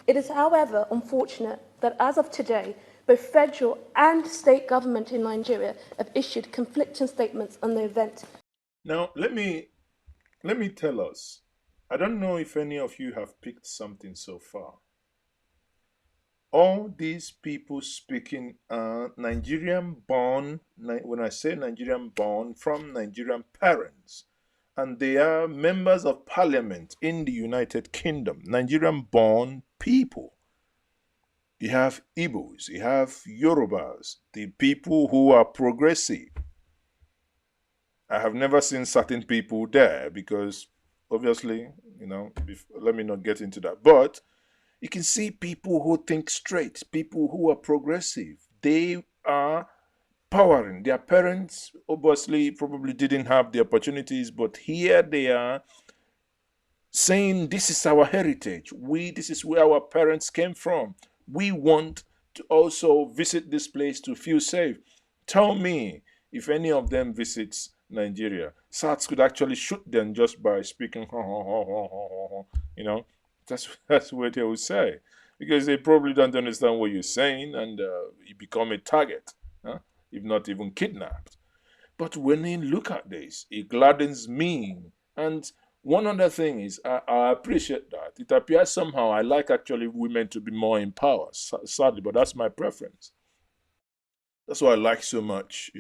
It is, however, unfortunate that as of today, both federal and state government in Nigeria have issued conflicting statements on the event. Now, let me tell us, I don't know if any of you have picked something so far. All these people speaking are Nigerian-born, when I say Nigerian-born, from Nigerian parents. And they are members of parliament in the United Kingdom, Nigerian-born people. You have Igbos, you have Yorubas, the people who are progressive. I have never seen certain people there because, obviously, let me not get into that. But you can see people who think straight, people who are progressive. They are powering. Their parents obviously probably didn't have the opportunities, but here they are saying, this is our heritage. This is where our parents came from. We want to also visit this place to feel safe. Tell me if any of them visits Nigeria. SARS could actually shoot them just by speaking, you know. That's what they would say. Because they probably don't understand what you're saying, and you become a target, huh? If not even kidnapped. But when you look at this, it gladdens me. And one other thing is, I appreciate that. It appears somehow I like actually women to be more empowered, sadly, but that's my preference. That's why I like so much,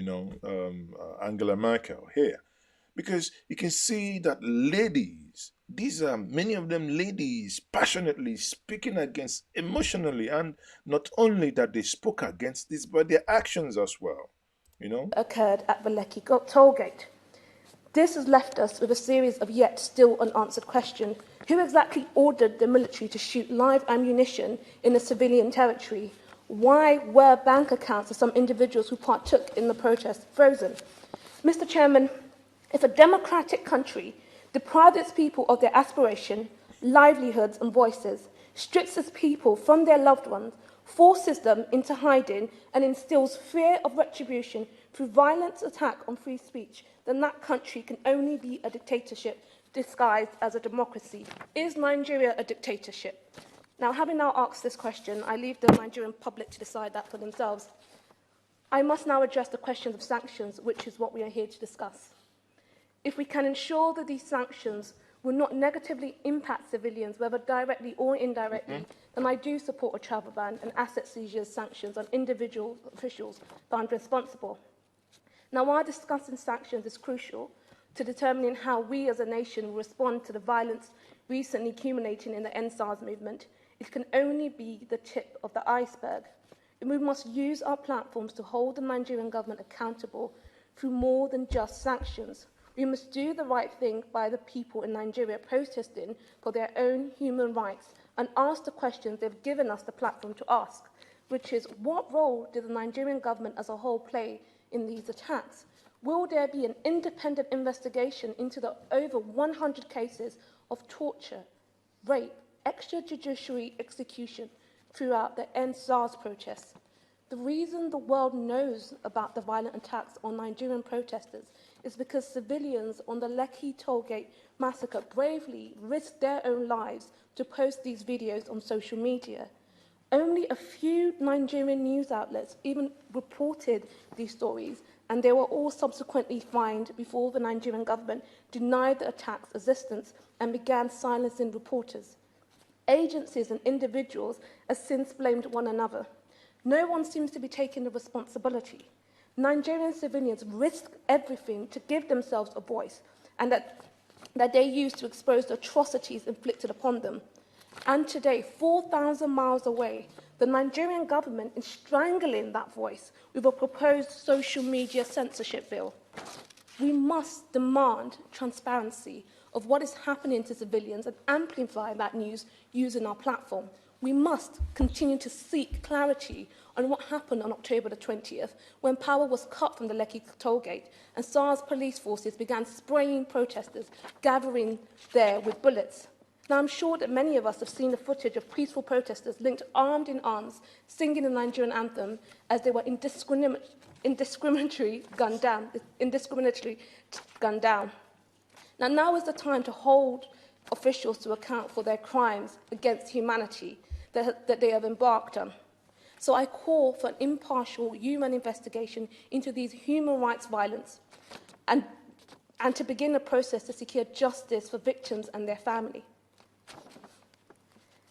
Angela Merkel here. Because you can see that ladies, these are many of them ladies passionately speaking against emotionally, and not only that they spoke against this, but their actions as well, Occurred at the Lekki tollgate. This has left us with a series of yet still unanswered questions. Who exactly ordered the military to shoot live ammunition in a civilian territory? Why were bank accounts of some individuals who partook in the protest frozen? Mr. Chairman, if a democratic country deprives its people of their aspiration, livelihoods and voices, strips its people from their loved ones, forces them into hiding and instills fear of retribution through violent attack on free speech, then that country can only be a dictatorship disguised as a democracy. Is Nigeria a dictatorship? Now, having now asked this question, I leave the Nigerian public to decide that for themselves. I must now address the questions of sanctions, which is what we are here to discuss. If we can ensure that these sanctions will not negatively impact civilians, whether directly or indirectly, then I do support a travel ban and asset seizures sanctions on individual officials found responsible. Now, while discussing sanctions is crucial to determining how we as a nation will respond to the violence recently accumulating in the ENDSars movement, it can only be the tip of the iceberg. We must use our platforms to hold the Nigerian government accountable through more than just sanctions. We must do the right thing by the people in Nigeria protesting for their own human rights and ask the questions they've given us the platform to ask, which is, what role did the Nigerian government as a whole play in these attacks? Will there be an independent investigation into the over 100 cases of torture, rape, extrajudicial execution throughout the ENDSars protests? The reason the world knows about the violent attacks on Nigerian protesters is because civilians on the Lekki tollgate massacre bravely risked their own lives to post these videos on social media. Only a few Nigerian news outlets even reported these stories, and they were all subsequently fined before the Nigerian government denied the attack's existence and began silencing reporters. Agencies and individuals have since blamed one another. No one seems to be taking the responsibility. Nigerian civilians risk everything to give themselves a voice, and that they use to expose the atrocities inflicted upon them. And today, 4,000 miles away, the Nigerian government is strangling that voice with a proposed social media censorship bill. We must demand transparency of what is happening to civilians and amplify that news using our platform. We must continue to seek clarity on what happened on October the 20th, when power was cut from the Lekki tollgate and SARS police forces began spraying protesters, gathering there with bullets. Now, I'm sure that many of us have seen the footage of peaceful protesters linked armed in arms, singing the Nigerian anthem as they were indiscriminately gunned down. Now is the time to hold officials to account for their crimes against humanity that they have embarked on. So I call for an impartial human investigation into these human rights violence and to begin a process to secure justice for victims and their family.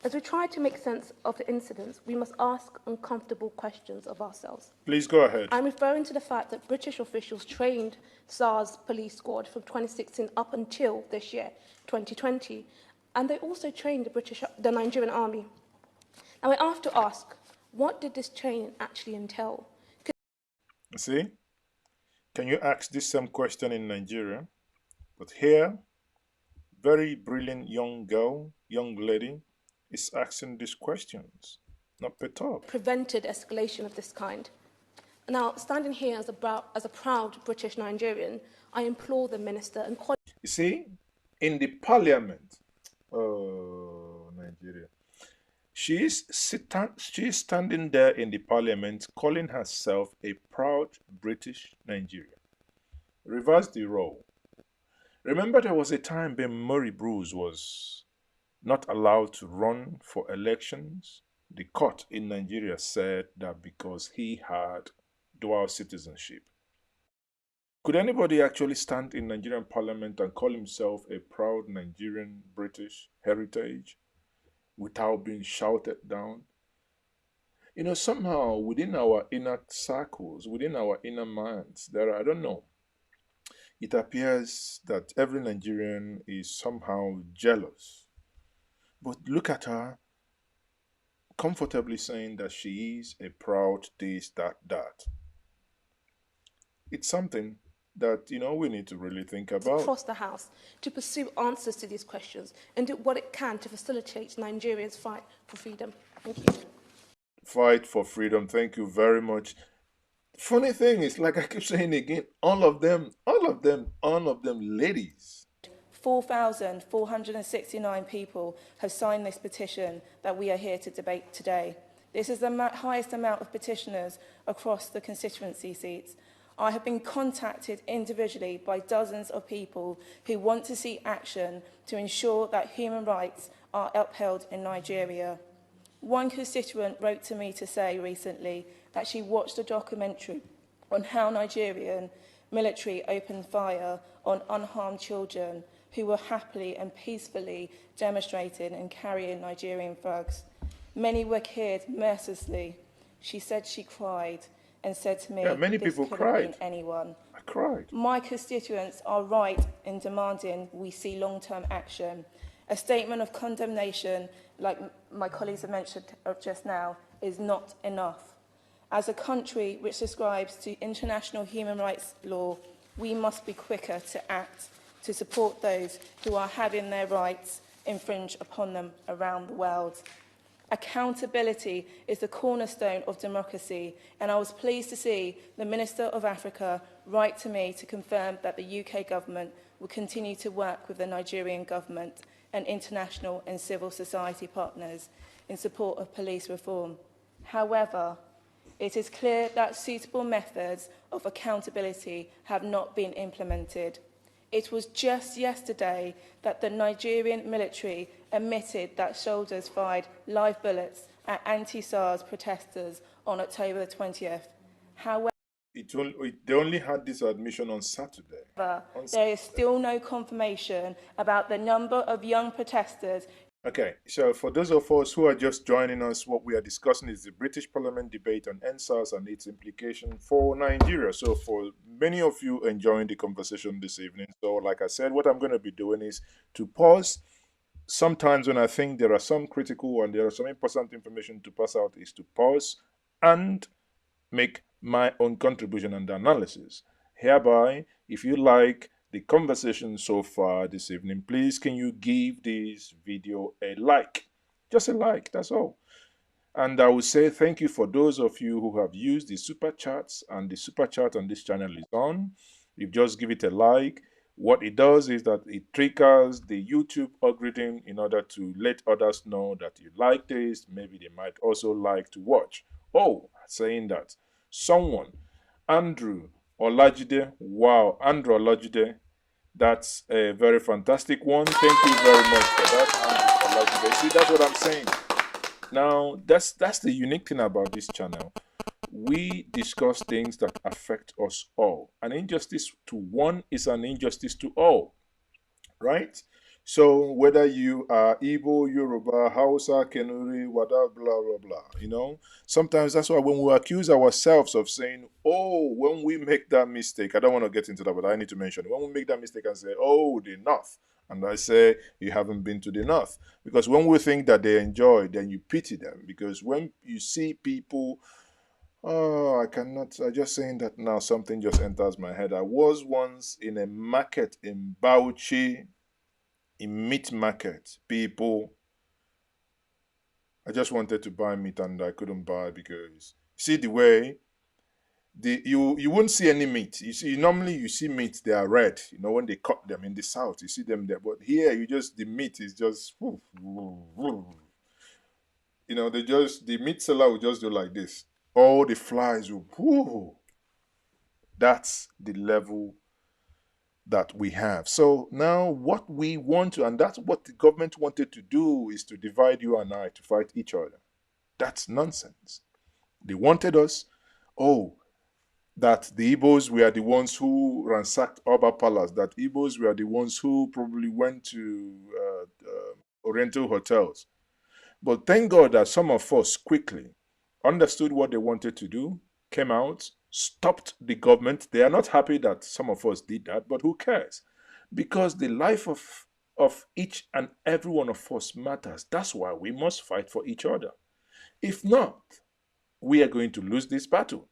As we try to make sense of the incidents, we must ask uncomfortable questions of ourselves. Please go ahead. I'm referring to the fact that British officials trained SARS police squad from 2016 up until this year, 2020, and they also trained the Nigerian army. Now, I have to ask, what did this training actually entail? See? Can you ask this same question in Nigeria? But here, very brilliant young girl, young lady, is asking these questions, not perturbed. Prevented escalation of this kind. Now, standing here as a proud British Nigerian, I implore the Minister and... You see, in the parliament, Nigeria, she is standing there in the parliament calling herself a proud British Nigerian. reverse the role. Remember, there was a time Ben Murray Bruce was not allowed to run for elections. The court in Nigeria said that because he had dual citizenship. Could anybody actually stand in Nigerian parliament and call himself a proud Nigerian British heritage without being shouted down? You know, somehow within our inner circles, within our inner minds, there are, I don't know, it appears that every Nigerian is somehow jealous. But look at her comfortably saying that she is a proud this, that. It's something that, you know, we need to really think about. Across the House to pursue answers to these questions and do what it can to facilitate Nigerians' fight for freedom. Thank you. Fight for freedom. Thank you very much. Funny thing is, like I keep saying again, all of them ladies. 4,469 people have signed this petition that we are here to debate today. This is the highest amount of petitioners across the constituency seats. I have been contacted individually by dozens of people who want to see action to ensure that human rights are upheld in Nigeria. One constituent wrote to me to say recently that she watched a documentary on how Nigerian military opened fire on unharmed children who were happily and peacefully demonstrating and carrying Nigerian flags. Many were killed mercilessly. She said she cried and said to me, many this people could cried. have been anyone. I cried. My constituents are right in demanding we see long-term action. A statement of condemnation, like my colleagues have mentioned just now, is not enough. As a country which subscribes to international human rights law, we must be quicker to act to support those who are having their rights infringed upon them around the world. Accountability is the cornerstone of democracy, and I was pleased to see the Minister of Africa write to me to confirm that the UK government will continue to work with the Nigerian government and international and civil society partners in support of police reform. However, it is clear that suitable methods of accountability have not been implemented. It was just yesterday that the Nigerian military admitted that soldiers fired live bullets at ENDSars protesters on October the 20th. However, they only had this admission on Saturday. There is still no confirmation about the number of young protesters. Okay, so for those of us who are just joining us, what we are discussing is the British Parliament debate on ENDSars and its implication for Nigeria. So for many of you enjoying the conversation this evening, so like I said, what I'm going to be doing is to pause. Sometimes when I think there are some critical and there are some important information to pass out, is to pause and make my own contribution and analysis. Hereby, if you like the conversation so far this evening, please can you give this video a like? Just a like, that's all. And I will say thank you for those of you who have used the super chats, and the super chat on this channel is on. You just give it a like. What it does is that it triggers the YouTube algorithm in order to let others know that you like this. Maybe they might also like to watch. Oh, saying that, someone, Andrew Olajide, wow, Andrew Olajide, that's a very fantastic one. Thank you very much for that, Andrew Olajide. See, that's what I'm saying. Now, that's the unique thing about this channel. We discuss things that affect us all. An injustice to one is an injustice to all, right? So whether you are Igbo, Yoruba, Hausa, Kenuri, whatever, blah, blah, blah, you know, sometimes that's why when we accuse ourselves of saying, oh, when we make that mistake, I don't want to get into that, but I need to mention it. When we make that mistake and say, oh, the North, and I say, you haven't been to the North. Because when we think that they enjoy, then you pity them. Because when you see people, oh, I cannot, I'm just saying that now, something just enters my head. I was once in a market in Bauchi, in meat market, people, I just wanted to buy meat and I couldn't buy because, see the way, you won't see any meat. You see, normally you see meat, they are red, you know, when they cut them in the south, you see them there. But here, the meat is just, you know, the meat seller will just do like this. All the flies will, that's the level that we have. So now what we want to, and that's what the government wanted to do, is to divide you and I to fight each other. That's nonsense. They wanted us, that the Igbos were the ones who ransacked Oba Palace, that Igbos were the ones who probably went to Oriental hotels. But thank God that some of us quickly understood what they wanted to do, came out, stopped the government. They are not happy that some of us did that, but who cares? Because the life of each and every one of us matters. That's why we must fight for each other. If not, we are going to lose this battle.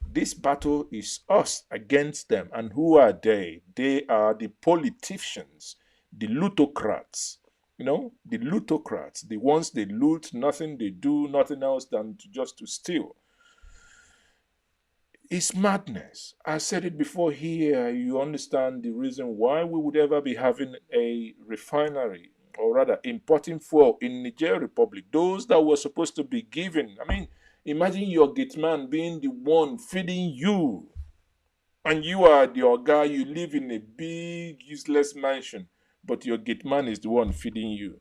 This battle is us against them. And who are they? They are the politicians, the lootocrats. The lootocrats, the ones they loot, nothing they do, nothing else than just to steal. It's madness. I said it before here. You understand the reason why we would ever be having a refinery, or rather importing fuel in Niger Republic. Those that were supposed to be given. I mean, imagine your gate man being the one feeding you. And you are the oga, you live in a big, useless mansion, but your gate man is the one feeding you.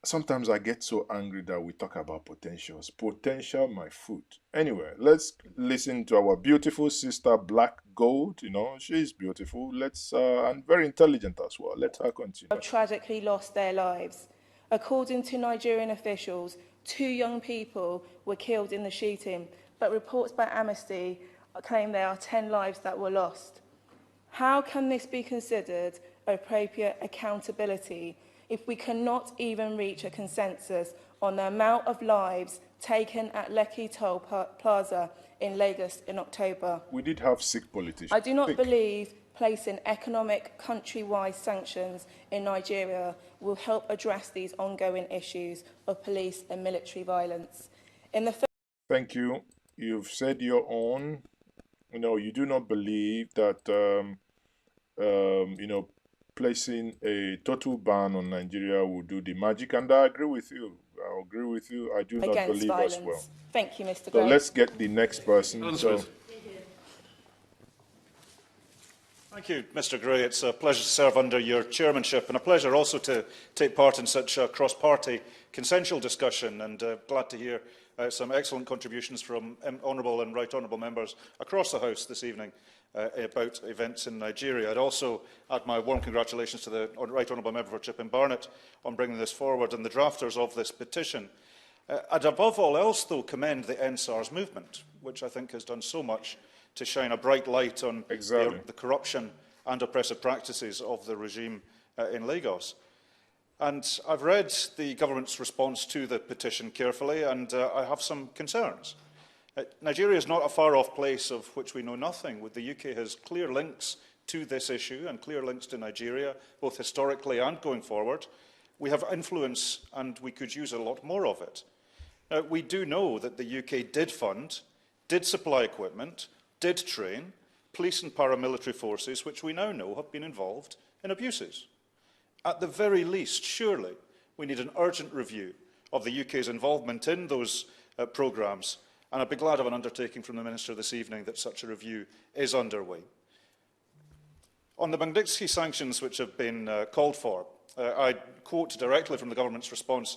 Sometimes I get so angry that we talk about potentials. Potential, my food. Anyway, let's listen to our beautiful sister, Black Gold. She's beautiful. And very intelligent as well. Let her continue. Have tragically lost their lives. According to Nigerian officials, 2 young people were killed in the shooting, but reports by Amnesty claim there are 10 lives that were lost. How can this be considered appropriate accountability if we cannot even reach a consensus on the amount of lives taken at Lekki Toll Plaza in Lagos in October? We did have sick politicians. I do not believe placing economic country-wide sanctions in Nigeria will help address these ongoing issues of police and military violence. Thank you. You've said your own. You do not believe that, placing a total ban on Nigeria will do the magic, and I agree with you. I do not believe violence. as well. Thank you, Mr. So Gray. let's get the next person. Thank you, Mr. Gray. It's a pleasure to serve under your chairmanship, and a pleasure also to take part in such a cross-party consensual discussion, and glad to hear some excellent contributions from honourable and right honourable members across the House this evening about events in Nigeria. I'd also add my warm congratulations to the right honourable member for Chipping Barnett on bringing this forward and the drafters of this petition. I'd above all else, though, commend the ENDSars movement, which I think has done so much to shine a bright light on the corruption and oppressive practices of the regime in Lagos. And I've read the government's response to the petition carefully, and I have some concerns. Nigeria is not a far-off place of which we know nothing. The UK has clear links to this issue and clear links to Nigeria, both historically and going forward. We have influence, and we could use a lot more of it. We do know that the UK did fund, did supply equipment, did train police and paramilitary forces, which we now know have been involved in abuses. At the very least, surely, we need an urgent review of the UK's involvement in those programmes, and I'd be glad of an undertaking from the Minister this evening that such a review is underway. On the Magnitsky sanctions which have been called for, I quote directly from the government's response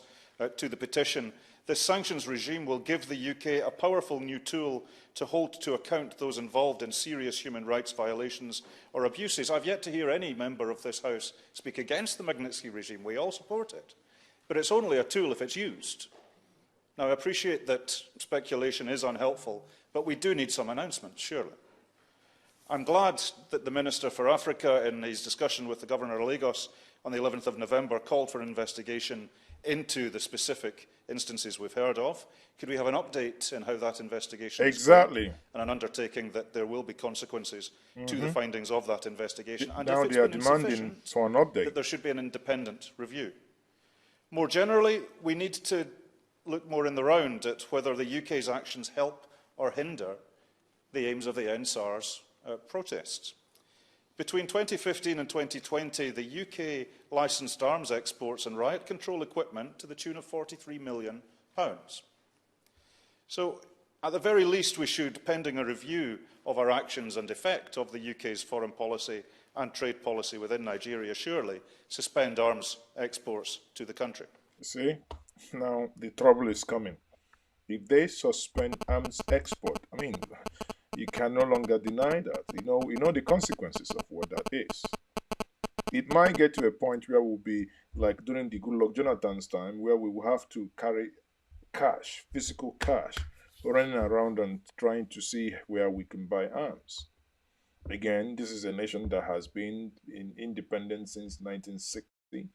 to the petition: "This sanctions regime will give the UK a powerful new tool to hold to account those involved in serious human rights violations or abuses." I've yet to hear any member of this House speak against the Magnitsky regime. We all support it. But it's only a tool if it's used. Now, I appreciate that speculation is unhelpful, but we do need some announcements, surely. I'm glad that the Minister for Africa, in his discussion with the Governor of Lagos on the 11th of November, called for an investigation into the specific instances we've heard of. Could we have an update in how that investigation is going, and an undertaking that there will be consequences to the findings of that investigation? And now if it's they are been demanding for an update. that there should be an independent review. More generally, we need to look more in the round at whether the UK's actions help or hinder the aims of the ENDSars protests. Between 2015 and 2020, the UK licensed arms exports and riot control equipment to the tune of £43 million. So, At the very least, we should, pending a review of our actions and effect of the UK's foreign policy and trade policy within Nigeria, surely suspend arms exports to the country. See, now the trouble is coming. If they suspend arms export, I mean, you can no longer deny that. You know the consequences of what that is. It might get to a point where we'll be like during the Goodluck Jonathan's time, where we will have to carry cash, physical cash, running around and trying to see where we can buy arms. Again, this is a nation that has been in independence since 1960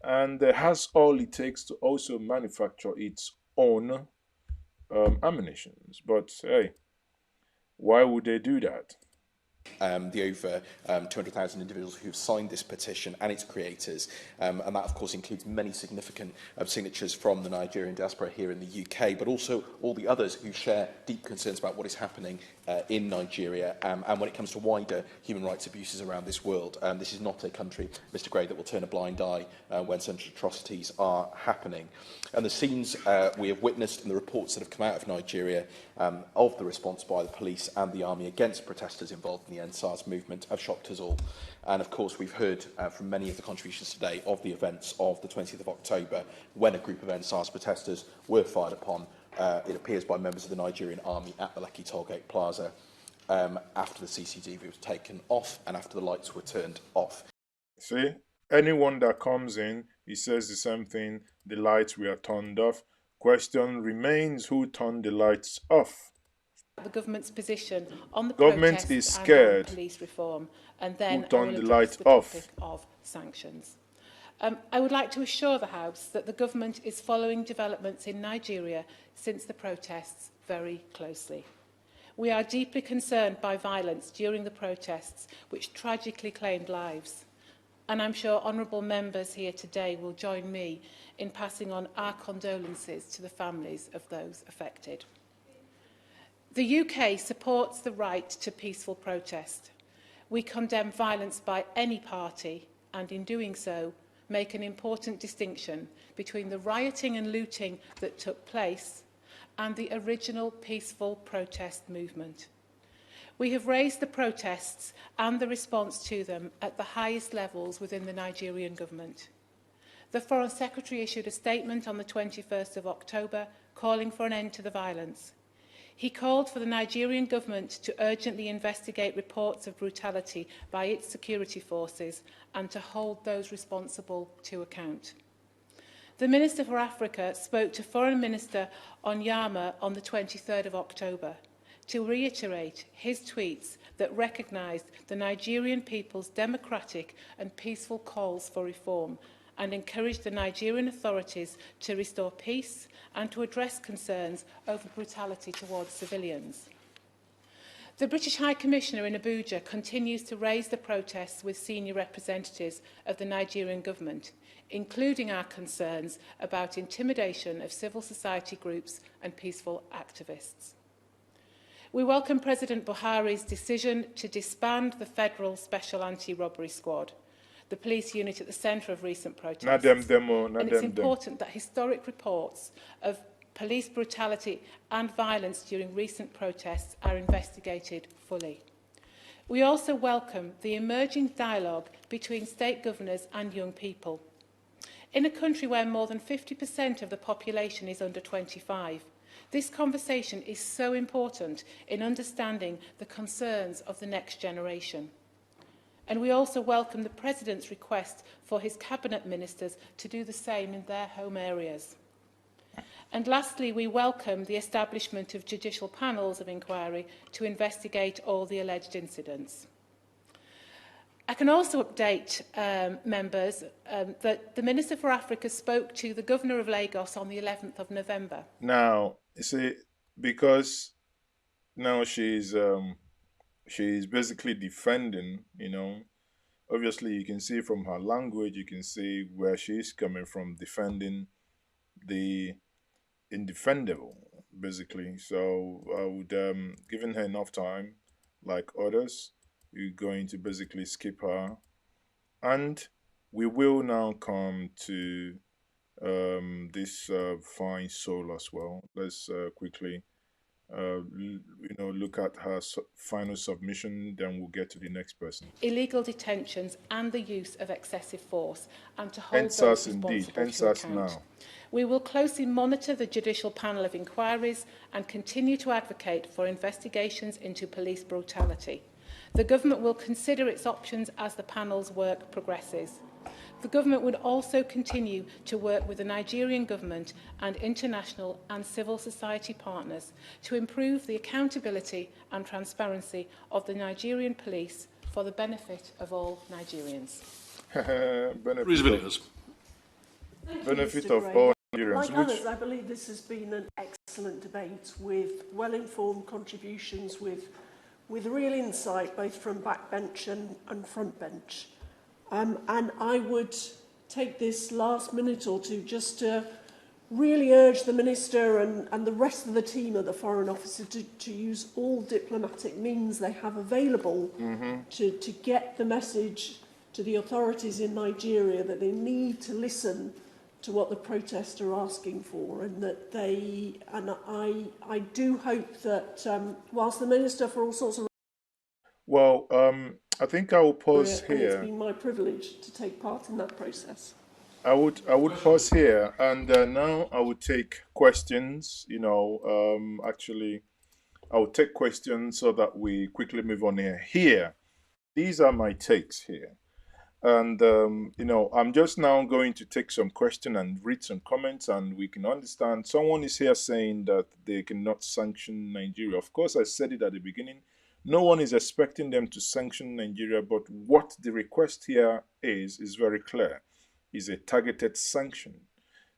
and has all it takes to also manufacture its own ammunition. But hey, why would they do that? The over 200,000 individuals who have signed this petition and its creators, and that of course includes many significant signatures from the Nigerian diaspora here in the UK, but also all the others who share deep concerns about what is happening in Nigeria and when it comes to wider human rights abuses around this world. This is not a country, Mr Gray, that will turn a blind eye when such atrocities are happening. And the scenes we have witnessed and the reports that have come out of Nigeria of the response by the police and the army against protesters involved in the ENDSars movement have shocked us all. And of course we've heard from many of the contributions today of the events of the 20th of October when a group of ENDSars protesters were fired upon, it appears, by members of the Nigerian army at the Lekki Tollgate Plaza after the CCTV was taken off and after the lights were turned off. See, anyone that comes in, he says the same thing, the lights were turned off. Question remains, who turned the lights off? The government's position on the government is scared. and on police reform, and then who turned the lights off? Of sanctions. I would like to assure the House that the government is following developments in Nigeria since the protests very closely. We are deeply concerned by violence during the protests, which tragically claimed lives. And I'm sure honourable members here today will join me in passing on our condolences to the families of those affected. The UK supports the right to peaceful protest. We condemn violence by any party and in doing so make an important distinction between the rioting and looting that took place and the original peaceful protest movement. We have raised the protests and the response to them at the highest levels within the Nigerian government. The Foreign Secretary issued a statement on the 21st of October calling for an end to the violence. He called for the Nigerian government to urgently investigate reports of brutality by its security forces and to hold those responsible to account. The Minister for Africa spoke to Foreign Minister Onyema on the 23rd of October to reiterate his tweets that recognised the Nigerian people's democratic and peaceful calls for reform and encouraged the Nigerian authorities to restore peace and to address concerns over brutality towards civilians. The British High Commissioner in Abuja continues to raise the protests with senior representatives of the Nigerian government, including our concerns about intimidation of civil society groups and peaceful activists. We welcome President Buhari's decision to disband the Federal Special Anti-Robbery Squad, the police unit at the centre of recent protests. It's important that historic reports of police brutality and violence during recent protests are investigated fully. We also welcome the emerging dialogue between state governors and young people. In a country where more than 50% of the population is under 25, this conversation is so important in understanding the concerns of the next generation. And we also welcome the President's request for his Cabinet Ministers to do the same in their home areas. And lastly, we welcome the establishment of judicial panels of inquiry to investigate all the alleged incidents. I can also update members that the Minister for Africa spoke to the Governor of Lagos on the 11th of November. Now, you see, because now she's basically defending, obviously you can see from her language, you can see where she's coming from, defending the indefendable, basically. So I would, given her enough time, like others, we're going to basically skip her. And we will now come to this fine soul as well. Let's quickly look at her final submission, then we'll get to the next person. Illegal detentions and the use of excessive force, and to hold ENDSars those indeed, responsible to ENDSars account. now. We will closely monitor the judicial panel of inquiries and continue to advocate for investigations into police brutality. The Government will consider its options as the panel's work progresses. The Government would also continue to work with the Nigerian Government and international and civil society partners to improve the accountability and transparency of the Nigerian police for the benefit of all Nigerians. Benefit of all Nigerians. Like others, I believe this has been an excellent debate with well-informed contributions, with real insight, both from backbench and front bench. And I would take this last minute or two just to really urge the Minister and the rest of the team at the Foreign Office to use all diplomatic means they have available to get the message to the authorities in Nigeria that they need to listen to what the protests are asking for, and that I do hope that whilst the Minister for all sorts of I think I will pause and it's here. been my privilege to take part in that process. I would pause here, and now I would take questions. Actually, I would take questions so that we quickly move on here. These are my takes here. And, I'm just now going to take some question and read some comments, and we can understand. Someone is here saying that they cannot sanction Nigeria. Of course, I said it at the beginning. No one is expecting them to sanction Nigeria, but what the request here is very clear. Is a targeted sanction.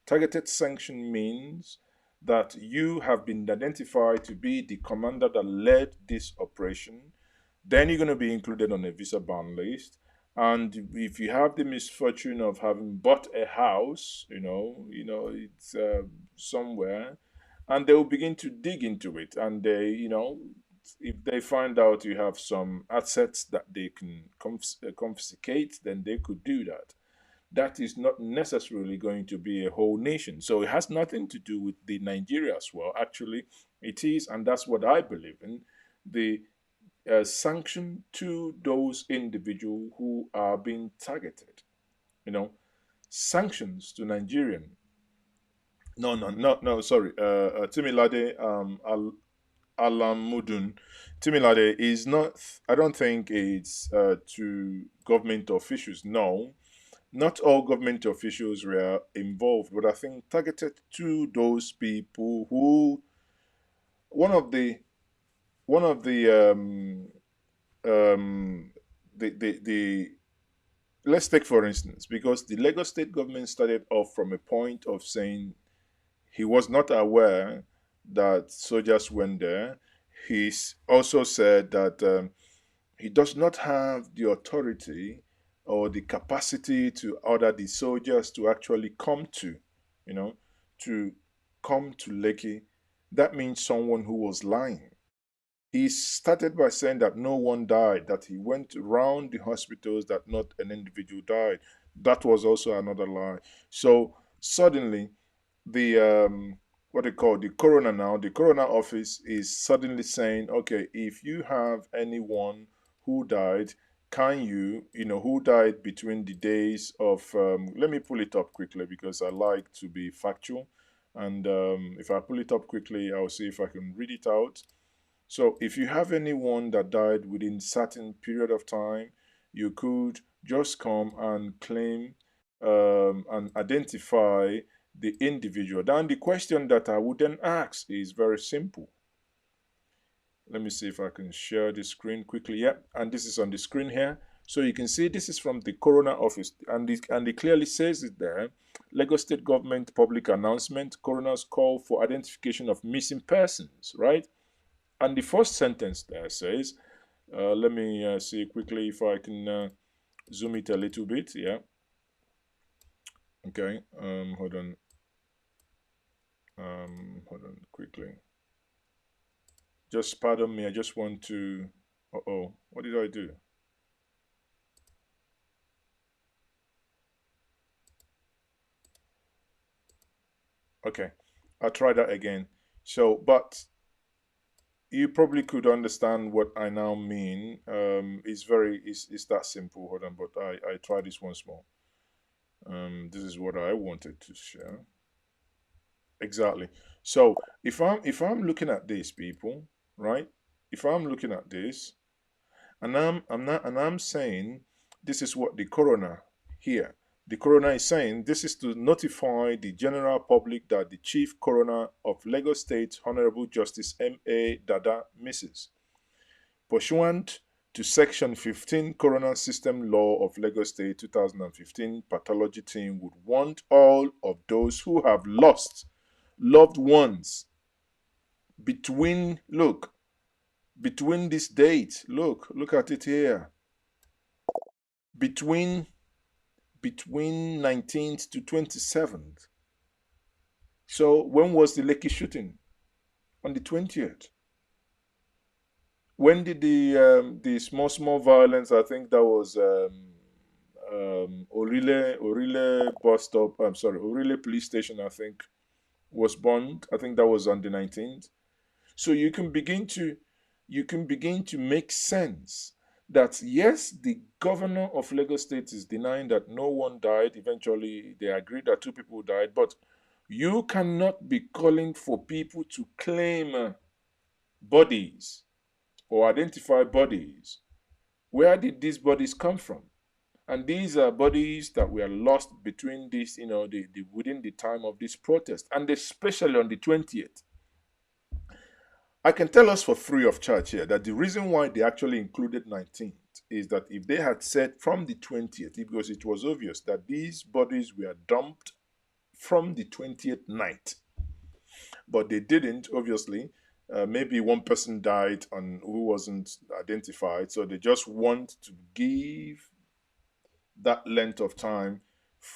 Targeted sanction means that you have been identified to be the commander that led this operation. Then you're going to be included on a visa ban list. And if you have the misfortune of having bought a house, it's somewhere, and they will begin to dig into it. And they, if they find out you have some assets that they can confiscate, then they could do that. That is not necessarily going to be a whole nation. So it has nothing to do with the Nigeria as well. Actually, it is, and that's what I believe in, the sanction to those individuals who are being targeted. Sanctions to Nigerian. Sorry. Timilade Alamudun. Timilade is not, I don't think it's to government officials. No, not all government officials were involved, but I think targeted to those people who, let's take for instance, because the Lagos state government started off from a point of saying he was not aware that soldiers went there. He's also said that he does not have the authority or the capacity to order the soldiers to actually come to Lekki. That means someone who was lying. He started by saying that no one died, that he went around the hospitals, that not an individual died. That was also another lie. So suddenly, the coroner office is suddenly saying, okay, if you have anyone who died, can you, who died between the days of, let me pull it up quickly because I like to be factual. And if I pull it up quickly, I'll see if I can read it out. So if you have anyone that died within a certain period of time, you could just come and claim and identify the individual. Then the question that I would then ask is very simple. Let me see if I can share the screen quickly. Yeah, and this is on the screen here. So you can see this is from the coroner office, and it clearly says it there. Lagos State Government public announcement, coroner's call for identification of missing persons, right? And the first sentence there says, let me see quickly if I can zoom it a little bit. Yeah. Okay. Hold on quickly. Just pardon me. I just want to. What did I do? Okay, I'll try that again. So, but you probably could understand what I now mean. It's that simple. Hold on, but I try this once more. This is what I wanted to share. Exactly. So if I'm looking at this, people, right? If I'm looking at this, and I'm saying this is what the coroner here. The coroner is saying this is to notify the general public that the chief coroner of Lagos State, Honorable Justice M.A. Dada Mrs. Pursuant to Section 15 Coroner System Law of Lagos State 2015, pathology team would want all of those who have lost loved ones between this date, look at it here, between 19th to 27th. So when was the Lekki shooting? On the 20th. When did the small violence? I think that was Orile bus stop. I'm sorry, Orile police station. I think was bombed. I think that was on the 19th. So you can begin to make sense that yes, the governor of Lagos State is denying that no one died. Eventually, they agreed that 2 people died, but you cannot be calling for people to claim bodies or identify bodies. Where did these bodies come from? And these are bodies that were lost between this, within the time of this protest, and especially on the 20th. I can tell us for free of charge here that the reason why they actually included 19th is that if they had said from the 20th, because it was obvious that these bodies were dumped from the 20th night, but they didn't, obviously. Maybe one person died who wasn't identified, so they just want to give that length of time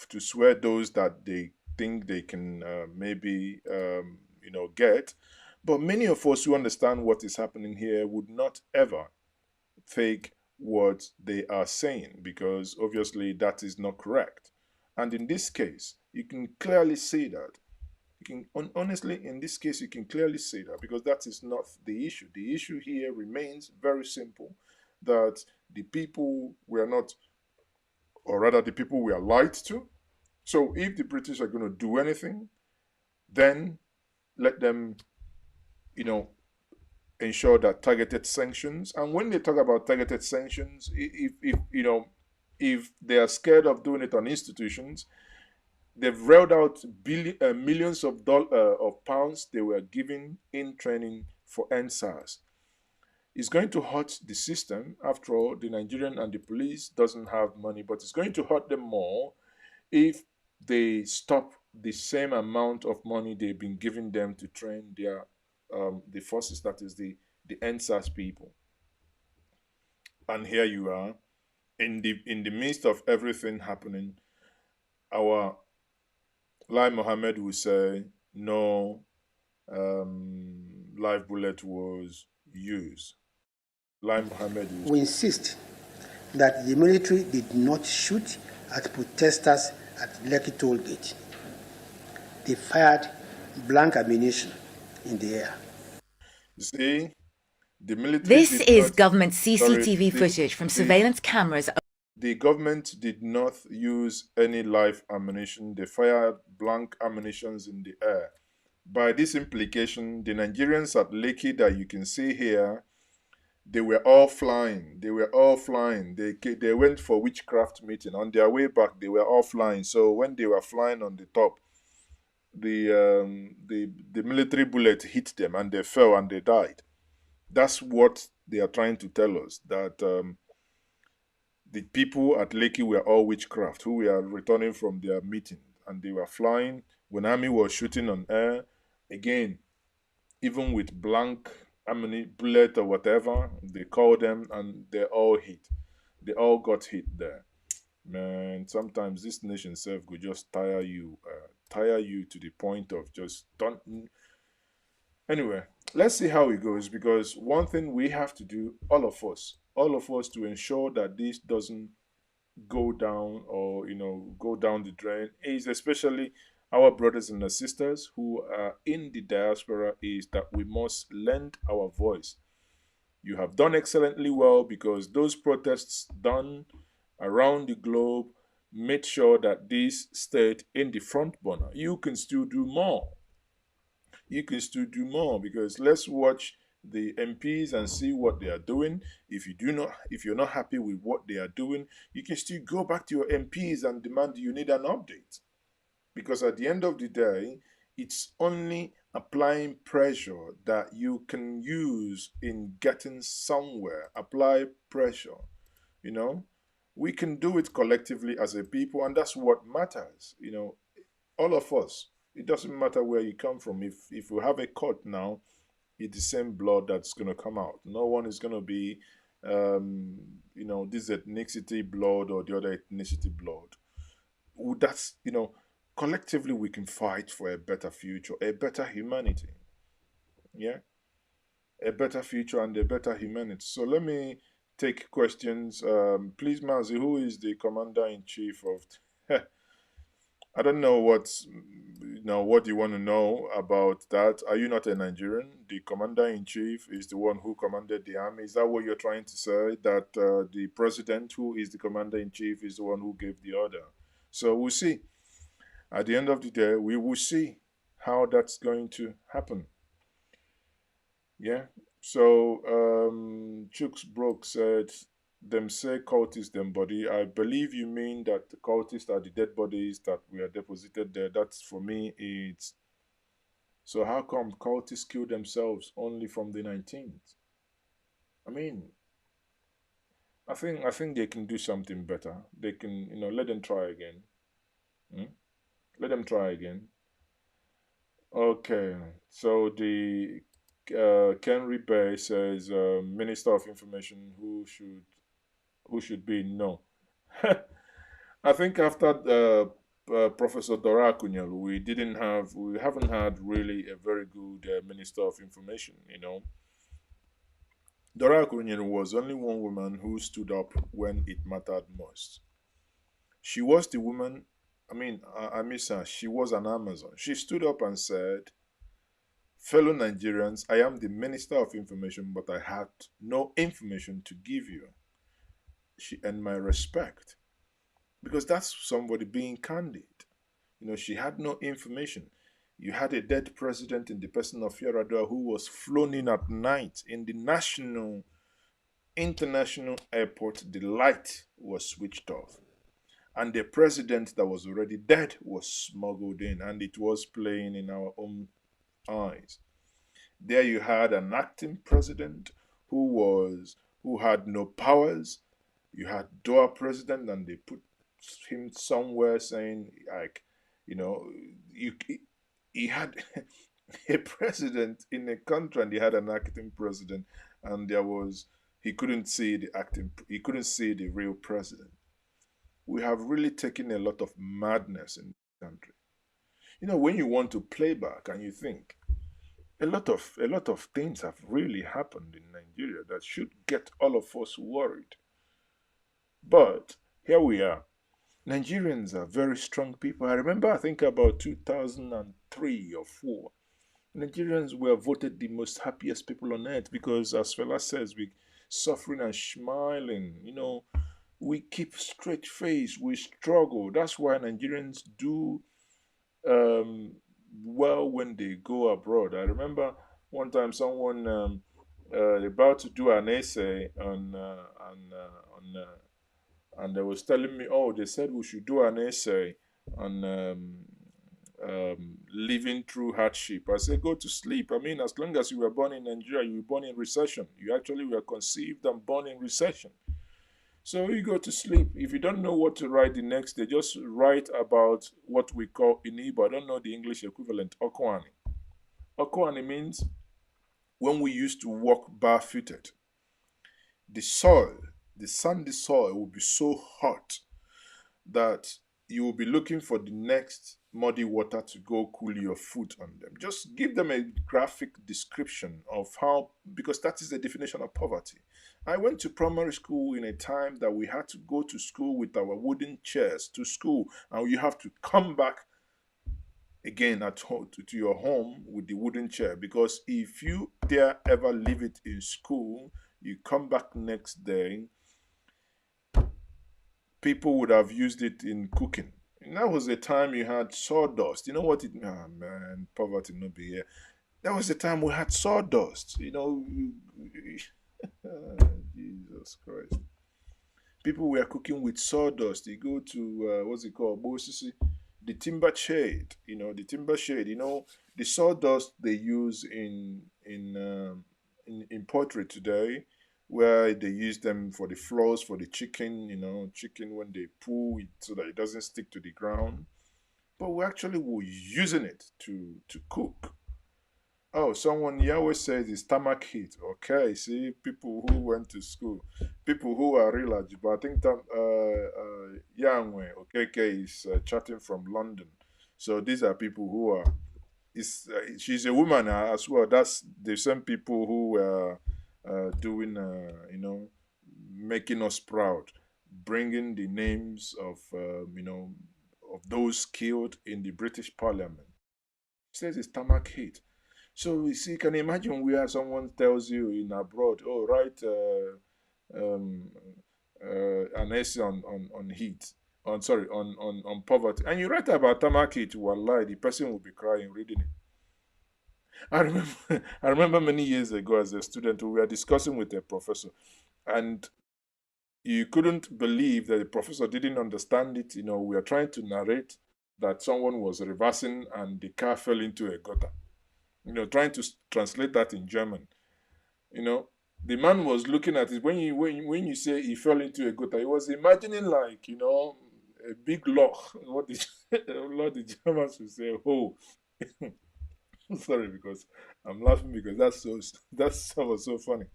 to swear those that they think they can get. But many of us who understand what is happening here would not ever fake what they are saying, because obviously that is not correct. And in this case, you can clearly see that. Honestly, in this case, you can clearly see that, because that is not the issue. The issue here remains very simple, that the people were not, or rather the people were lied to. So if the British are going to do anything, then let them, ensure that targeted sanctions. And when they talk about targeted sanctions, if they are scared of doing it on institutions, they've railed out millions of pounds they were giving in training for ENDSars. It's going to hurt the system. After all, the Nigerian and the police doesn't have money, but it's going to hurt them more if they stop the same amount of money they've been giving them to train their the forces, that is the ENDSars people. And here you are, in the midst of everything happening, our Lai Mohammed will say no live bullet was used. Lai Mohammed will... We insist that the military did not shoot at protesters at Lekki toll gate. They fired blank ammunition in the air. See, the military... This is government CCTV footage from surveillance cameras. The government did not use any live ammunition. They fired blank ammunitions in the air. By this implication, the Nigerians at Lekki that you can see here, they were all flying. They were all flying. They went for witchcraft meeting. On their way back, they were all flying. So when they were flying on the top, the military bullet hit them and they fell and they died. That's what they are trying to tell us, that the people at Lekki were all witchcraft who were returning from their meeting, and they were flying. When army was shooting on air, again, even with blank bullet or whatever, they called them and they all hit. They all got hit there. Man, sometimes this nation self could just tire you to the point of just don't. Anyway, let's see how it goes, because one thing we have to do, all of us, to ensure that this doesn't go down or go down the drain is, especially our brothers and our sisters who are in the diaspora is that we must lend our voice. You have done excellently well because those protests done around the globe made sure that this stayed in the front burner. You can still do more. You can still do more because let's watch the MPs and see what they are doing. If you're not happy with what they are doing, you can still go back to your MPs and demand you need an update. Because at the end of the day, it's only applying pressure that you can use in getting somewhere. Apply pressure, you know. We can do it collectively as a people, and that's what matters, all of us. It doesn't matter where you come from. If we have a court now, it's the same blood that's going to come out. No one is going to be, this ethnicity blood or the other ethnicity blood. That's, collectively we can fight for a better future, a better humanity. Yeah? A better future and a better humanity. So let me take questions. Please, Mazi, who is the commander-in-chief of... I don't know what you want to know about that. Are you not a Nigerian? The commander-in-chief is the one who commanded the army. Is that what you're trying to say? That the president, who is the commander-in-chief, is the one who gave the order? So we'll see. At the end of the day, we will see how that's going to happen. Yeah. So Chooks Broke said, them say cultists them body. I believe you mean that the cultists are the dead bodies that were deposited there. That's, for me, it's... So how come cultists kill themselves only from the 19th? I mean, I think they can do something better. They can, let them try again. Let them try again. Okay, so the Kenry Bay says Minister of Information who should be no. I think after Professor Dora Akunyelu, we haven't had really a very good Minister of Information. Dora Akunyelu was only one woman who stood up when it mattered most. She was the woman. I miss her. She was an Amazon. She stood up and said, fellow Nigerians, I am the Minister of Information, but I had no information to give you. She earned my respect because that's somebody being candid. She had no information. You had a dead president in the person of Yaradua who was flown in at night in the international airport. The light was switched off. And the president that was already dead was smuggled in, and it was playing in our own eyes. There you had an acting president who had no powers. You had Doha president, and they put him somewhere saying, like, he had a president in a country, and he had an acting president, and he couldn't see the real president. We have really taken a lot of madness in the country. When you want to play back and you think, a lot of things have really happened in Nigeria that should get all of us worried. But here we are. Nigerians are very strong people. I remember, I think about 2003 or 4, Nigerians were voted the most happiest people on earth because, as Fela says, we suffering and smiling, we keep straight face, we struggle. That's why Nigerians do well when they go abroad. I remember one time someone about to do an essay and they was telling me, they said we should do an essay on living through hardship. I said, go to sleep. As long as you were born in Nigeria, you were born in recession. You actually were conceived and born in recession. So you go to sleep. If you don't know what to write the next day, just write about what we call in Igbo, I don't know the English equivalent, Okwani. Okwani means when we used to walk barefooted, the sandy soil will be so hot that you will be looking for the next muddy water to go cool your foot on them. Just give them a graphic description of how, because that is the definition of poverty. I went to primary school in a time that we had to go to school with our wooden chairs to school, and you have to come back again at home, to your home with the wooden chair, because if you dare ever leave it in school, you come back next day, people would have used it in cooking. And that was the time you had sawdust. You know what it, oh man, poverty no be here. That was the time we had sawdust, you know. Jesus Christ. People were cooking with sawdust. You go to, what's it called? Bosisi, the timber shade, you know, the timber shade, you know, the sawdust they use in poultry today, where they use them for the floors for the chicken, you know, chicken when they pull it so that it doesn't stick to the ground. But we actually were using it to cook. Oh, someone Yahweh says it's stomach heat. Okay, see, people who went to school, people who are real but I think that Yahweh, okay, is chatting from London. So these are people who are, she's a woman as well. That's the same people who were doing, you know, making us proud, bringing the names of, you know, of those killed in the British Parliament. It says it's stomach heat. So you see, can you imagine where someone tells you in abroad, oh, write an essay on heat, on poverty, and you write about stomach heat, wallahi, the person will be crying reading it. I remember many years ago as a student, we were discussing with a professor, and you couldn't believe that the professor didn't understand it. You know, we are trying to narrate that someone was reversing and the car fell into a gutter. You know, trying to translate that in German. You know, the man was looking at it. When you say he fell into a gutter, he was imagining, like, you know, a big loch. What the Germans would say, oh. Sorry, because I'm laughing because that was so funny.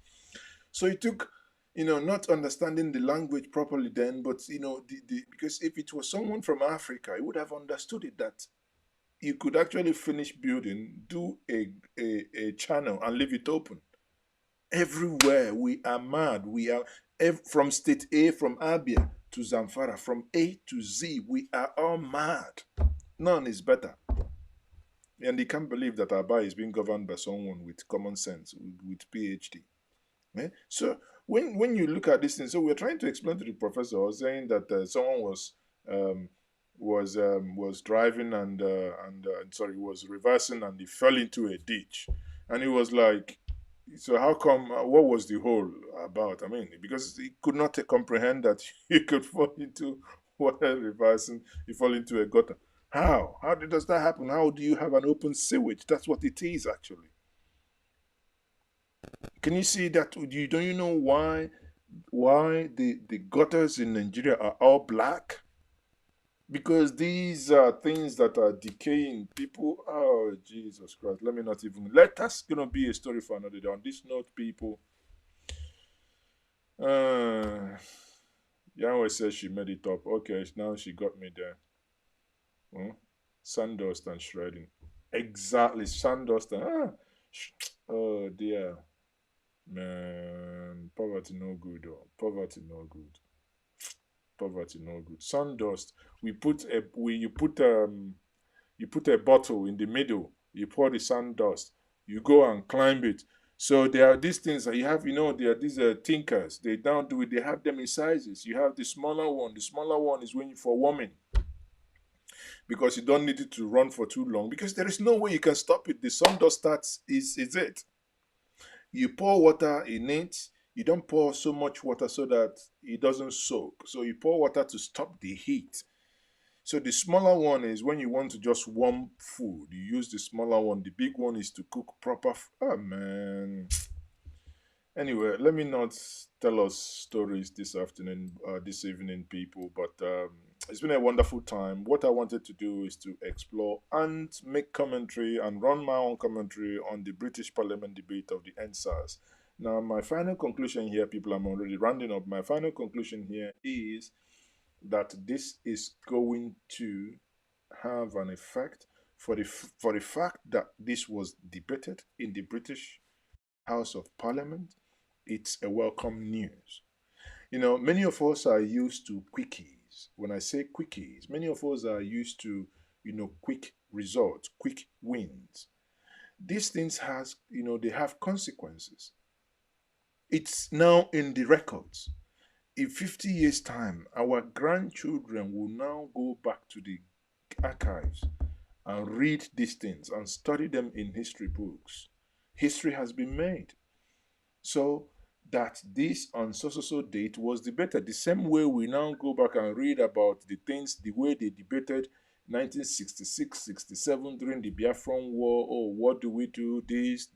So it took, you know, not understanding the language properly then, but, you know, because if it was someone from Africa, he would have understood it, that you could actually finish building, do a channel and leave it open. Everywhere we are mad. We are from state A, from Abia to Zamfara, from A to Z. We are all mad. None is better. And they can't believe that Aba is being governed by someone with common sense, with PhD. Eh? So when you look at this thing, so we're trying to explain to the professor, saying that someone was driving and was reversing and he fell into a ditch, and he was like, so how come, what was the whole about? I mean, because he could not comprehend that you could fall into water reversing, you fall into a gutter. How does that happen? How do you have an open sewage? That's what it is, actually. Can you see that? Don't you know why the gutters in Nigeria are all black? Because these are things that are decaying. People, oh, Jesus Christ. Let us gonna be a story for another day. On this note, people, Yahweh says she made it up. Okay, now she got me there. Sandust and shredding. Exactly, sandust and, oh dear. Man, poverty no good. Oh. Poverty no good. Poverty no good. Sandust. You put a bottle in the middle. You pour the sandust. You go and climb it. So there are these things that you have. You know, there are these tinkers. They don't do it. They have them in sizes. You have the smaller one. The smaller one is for warming, because you don't need it to run for too long, because there is no way you can stop it. The sandust starts. Is it? You pour water in it. You don't pour so much water so that it doesn't soak. So you pour water to stop the heat. So the smaller one is when you want to just warm food. You use the smaller one. The big one is to cook proper. Oh, man. Anyway, let me not tell us stories this evening, people. But it's been a wonderful time. What I wanted to do is to explore and make commentary and run my own commentary on the British Parliament debate of the ENDSars. Now, my final conclusion here, people, I'm already rounding up. My final conclusion here is that this is going to have an effect for the fact that this was debated in the British House of Parliament. It's a welcome news. You know, many of us are used to quickies. When I say quickies, many of us are used to quick results, quick wins. These things they have consequences. It's now in the records. In 50 years' time, our grandchildren will now go back to the archives and read these things and study them in history books. History has been made. So that this on so date was debated. The same way we now go back and read about the things, the way they debated 1966, 67 during the Biafran War. Oh, what do we do? This.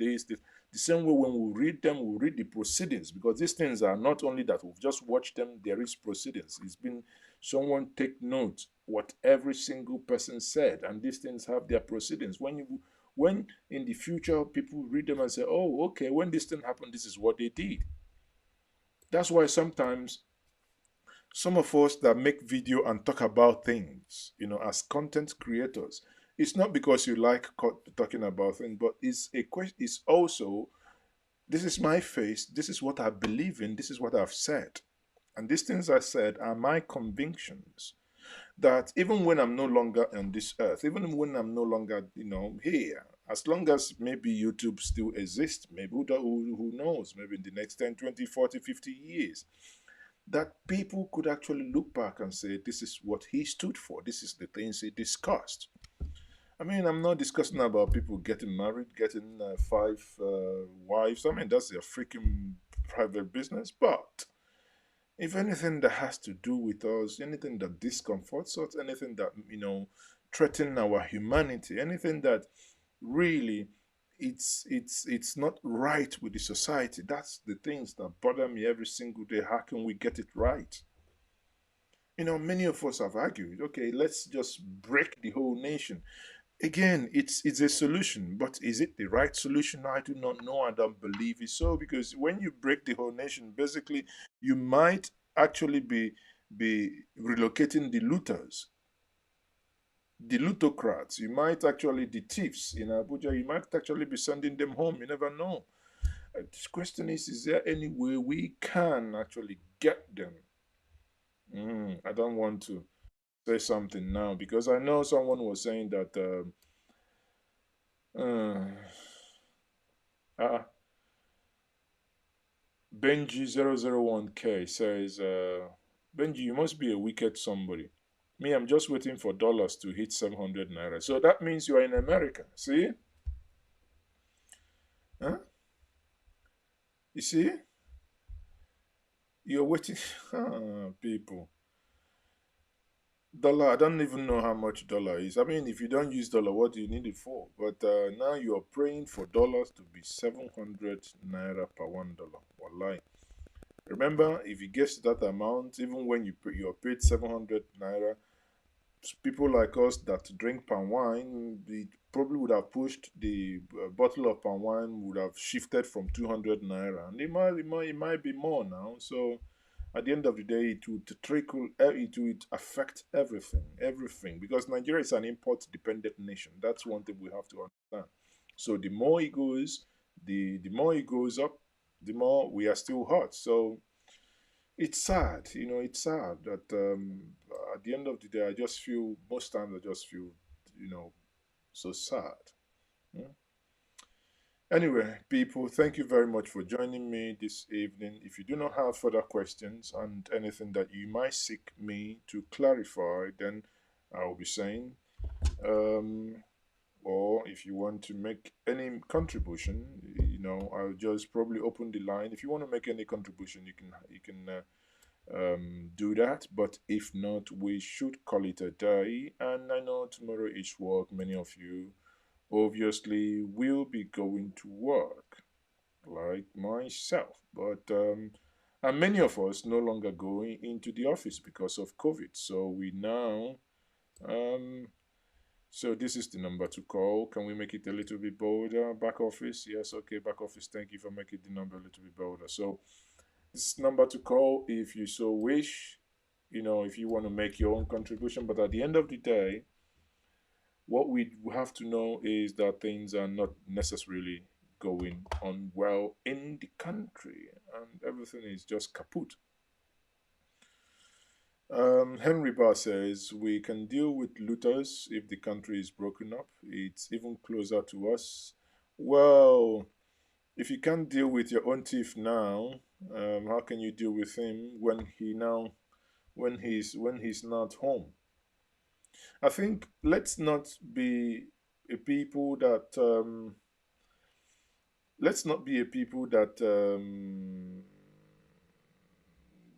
The same way when we read them, we read the proceedings, because these things are not only that we've just watched them, there is proceedings. It's been someone take note what every single person said, and these things have their proceedings. When in the future people read them and say, oh, okay, when this thing happened, this is what they did. That's why sometimes some of us that make video and talk about things, as content creators, it's not because you like talking about things, but it's a question. It's also, this is my face, this is what I believe in, this is what I've said. And these things I said are my convictions. That even when I'm no longer on this earth, even when I'm no longer, here, as long as maybe YouTube still exists, maybe who knows, maybe in the next 10, 20, 40, 50 years, that people could actually look back and say, this is what he stood for, this is the things he discussed. I mean, I'm not discussing about people getting married, getting 5 wives. I mean, that's their freaking private business. But if anything that has to do with us, anything that discomforts us, anything that, threatens our humanity, anything that really it's not right with the society, that's the things that bother me every single day. How can we get it right? Many of us have argued, okay, let's just break the whole nation. Again, it's a solution, but is it the right solution? I do not know. I don't believe it so, because when you break the whole nation, basically, you might actually be relocating the looters, the lootocrats. You might actually, the thieves in Abuja, you might actually be sending them home. You never know. The question is there any way we can actually get them? I don't want to say something now, because I know someone was saying that Benji001K says, Benji, you must be a wicked somebody. Me, I'm just waiting for dollars to hit 700 naira. So that means you are in America. See? Huh? You see? You're waiting. People. Dollar, I don't even know how much dollar is. I mean, if you don't use dollar, what do you need it for? But now you're praying for dollars to be 700 naira per $1. Wallahi. Remember, if you get that amount, even when you're paid 700 naira, people like us that drink palm wine, it probably would have pushed the bottle of palm wine would have shifted from 200 naira, and it might be more now. So at the end of the day, it would trickle, it would affect everything, because Nigeria is an import-dependent nation. That's one thing we have to understand. So the more it goes, the more it goes up, the more we are still hot. So it's sad, it's sad that at the end of the day, most times I just feel, so sad. Yeah? Anyway, people, thank you very much for joining me this evening. If you do not have further questions and anything that you might seek me to clarify, then I'll be saying, or if you want to make any contribution, I'll just probably open the line. If you want to make any contribution, you can do that. But if not, we should call it a day. And I know tomorrow is work. Many of you obviously will be going to work, like myself, but and many of us no longer going into the office because of COVID. So we now so this is the number to call. Can we make it a little bit bolder? Back office, yes, okay, back office, thank you for making the number a little bit bolder. So this number to call if you so wish, if you want to make your own contribution. But at the end of the day, what we have to know is that things are not necessarily going on well in the country, and everything is just kaput. Henry Barr says, we can deal with looters if the country is broken up. It's even closer to us. Well, if you can't deal with your own thief now, how can you deal with him when he's not home? I think let's not be a people that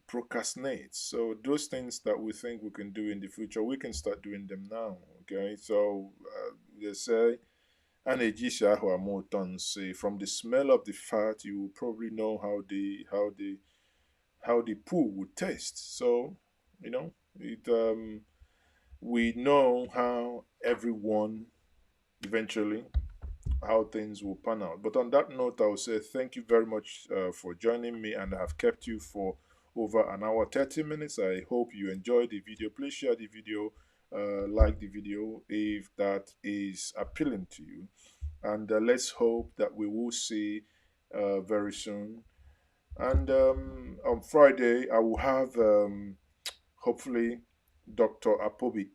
procrastinate. So those things that we think we can do in the future, we can start doing them now. Okay, so they say, and say, from the smell of the fat, you will probably know how the poo would taste. So we know how everyone eventually how things will pan out. But on that note, I will say thank you very much for joining me, and I have kept you for over an hour 30 minutes. I hope you enjoyed the video. Please share the video, like the video if that is appealing to you, and let's hope that we will see very soon. And on Friday I will have hopefully Dr. Apoki.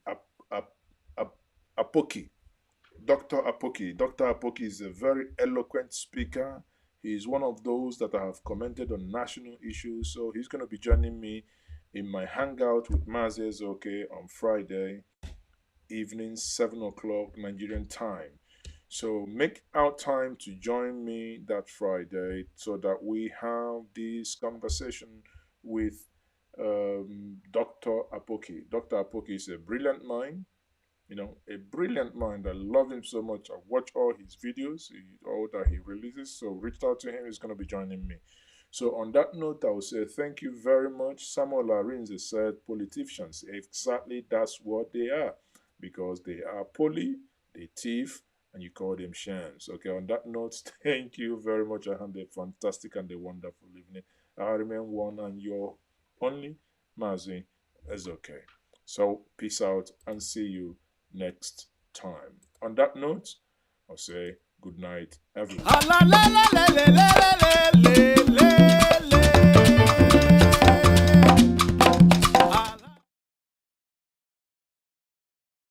Dr. Apoki. Dr. Apoki is a very eloquent speaker. He's one of those that I have commented on national issues. So he's going to be joining me in my hangout with Mazi Ezeoke on Friday evening, 7 o'clock Nigerian time. So make out time to join me that Friday so that we have this conversation with Dr. Apoki. Dr. Apoki is a brilliant mind. A brilliant mind. I love him so much. I watch all his videos, all that he releases. So reach out to him. He's going to be joining me. So on that note, I will say thank you very much. Samuel Arinze said politicians. Exactly, that's what they are. Because they are poly, they thief, and you call them shams. Okay, on that note, thank you very much. I had a fantastic and a wonderful evening. I remain one and your only Mazi Ezeoke. So peace out and see you next time. On that note, I'll say good night, everyone.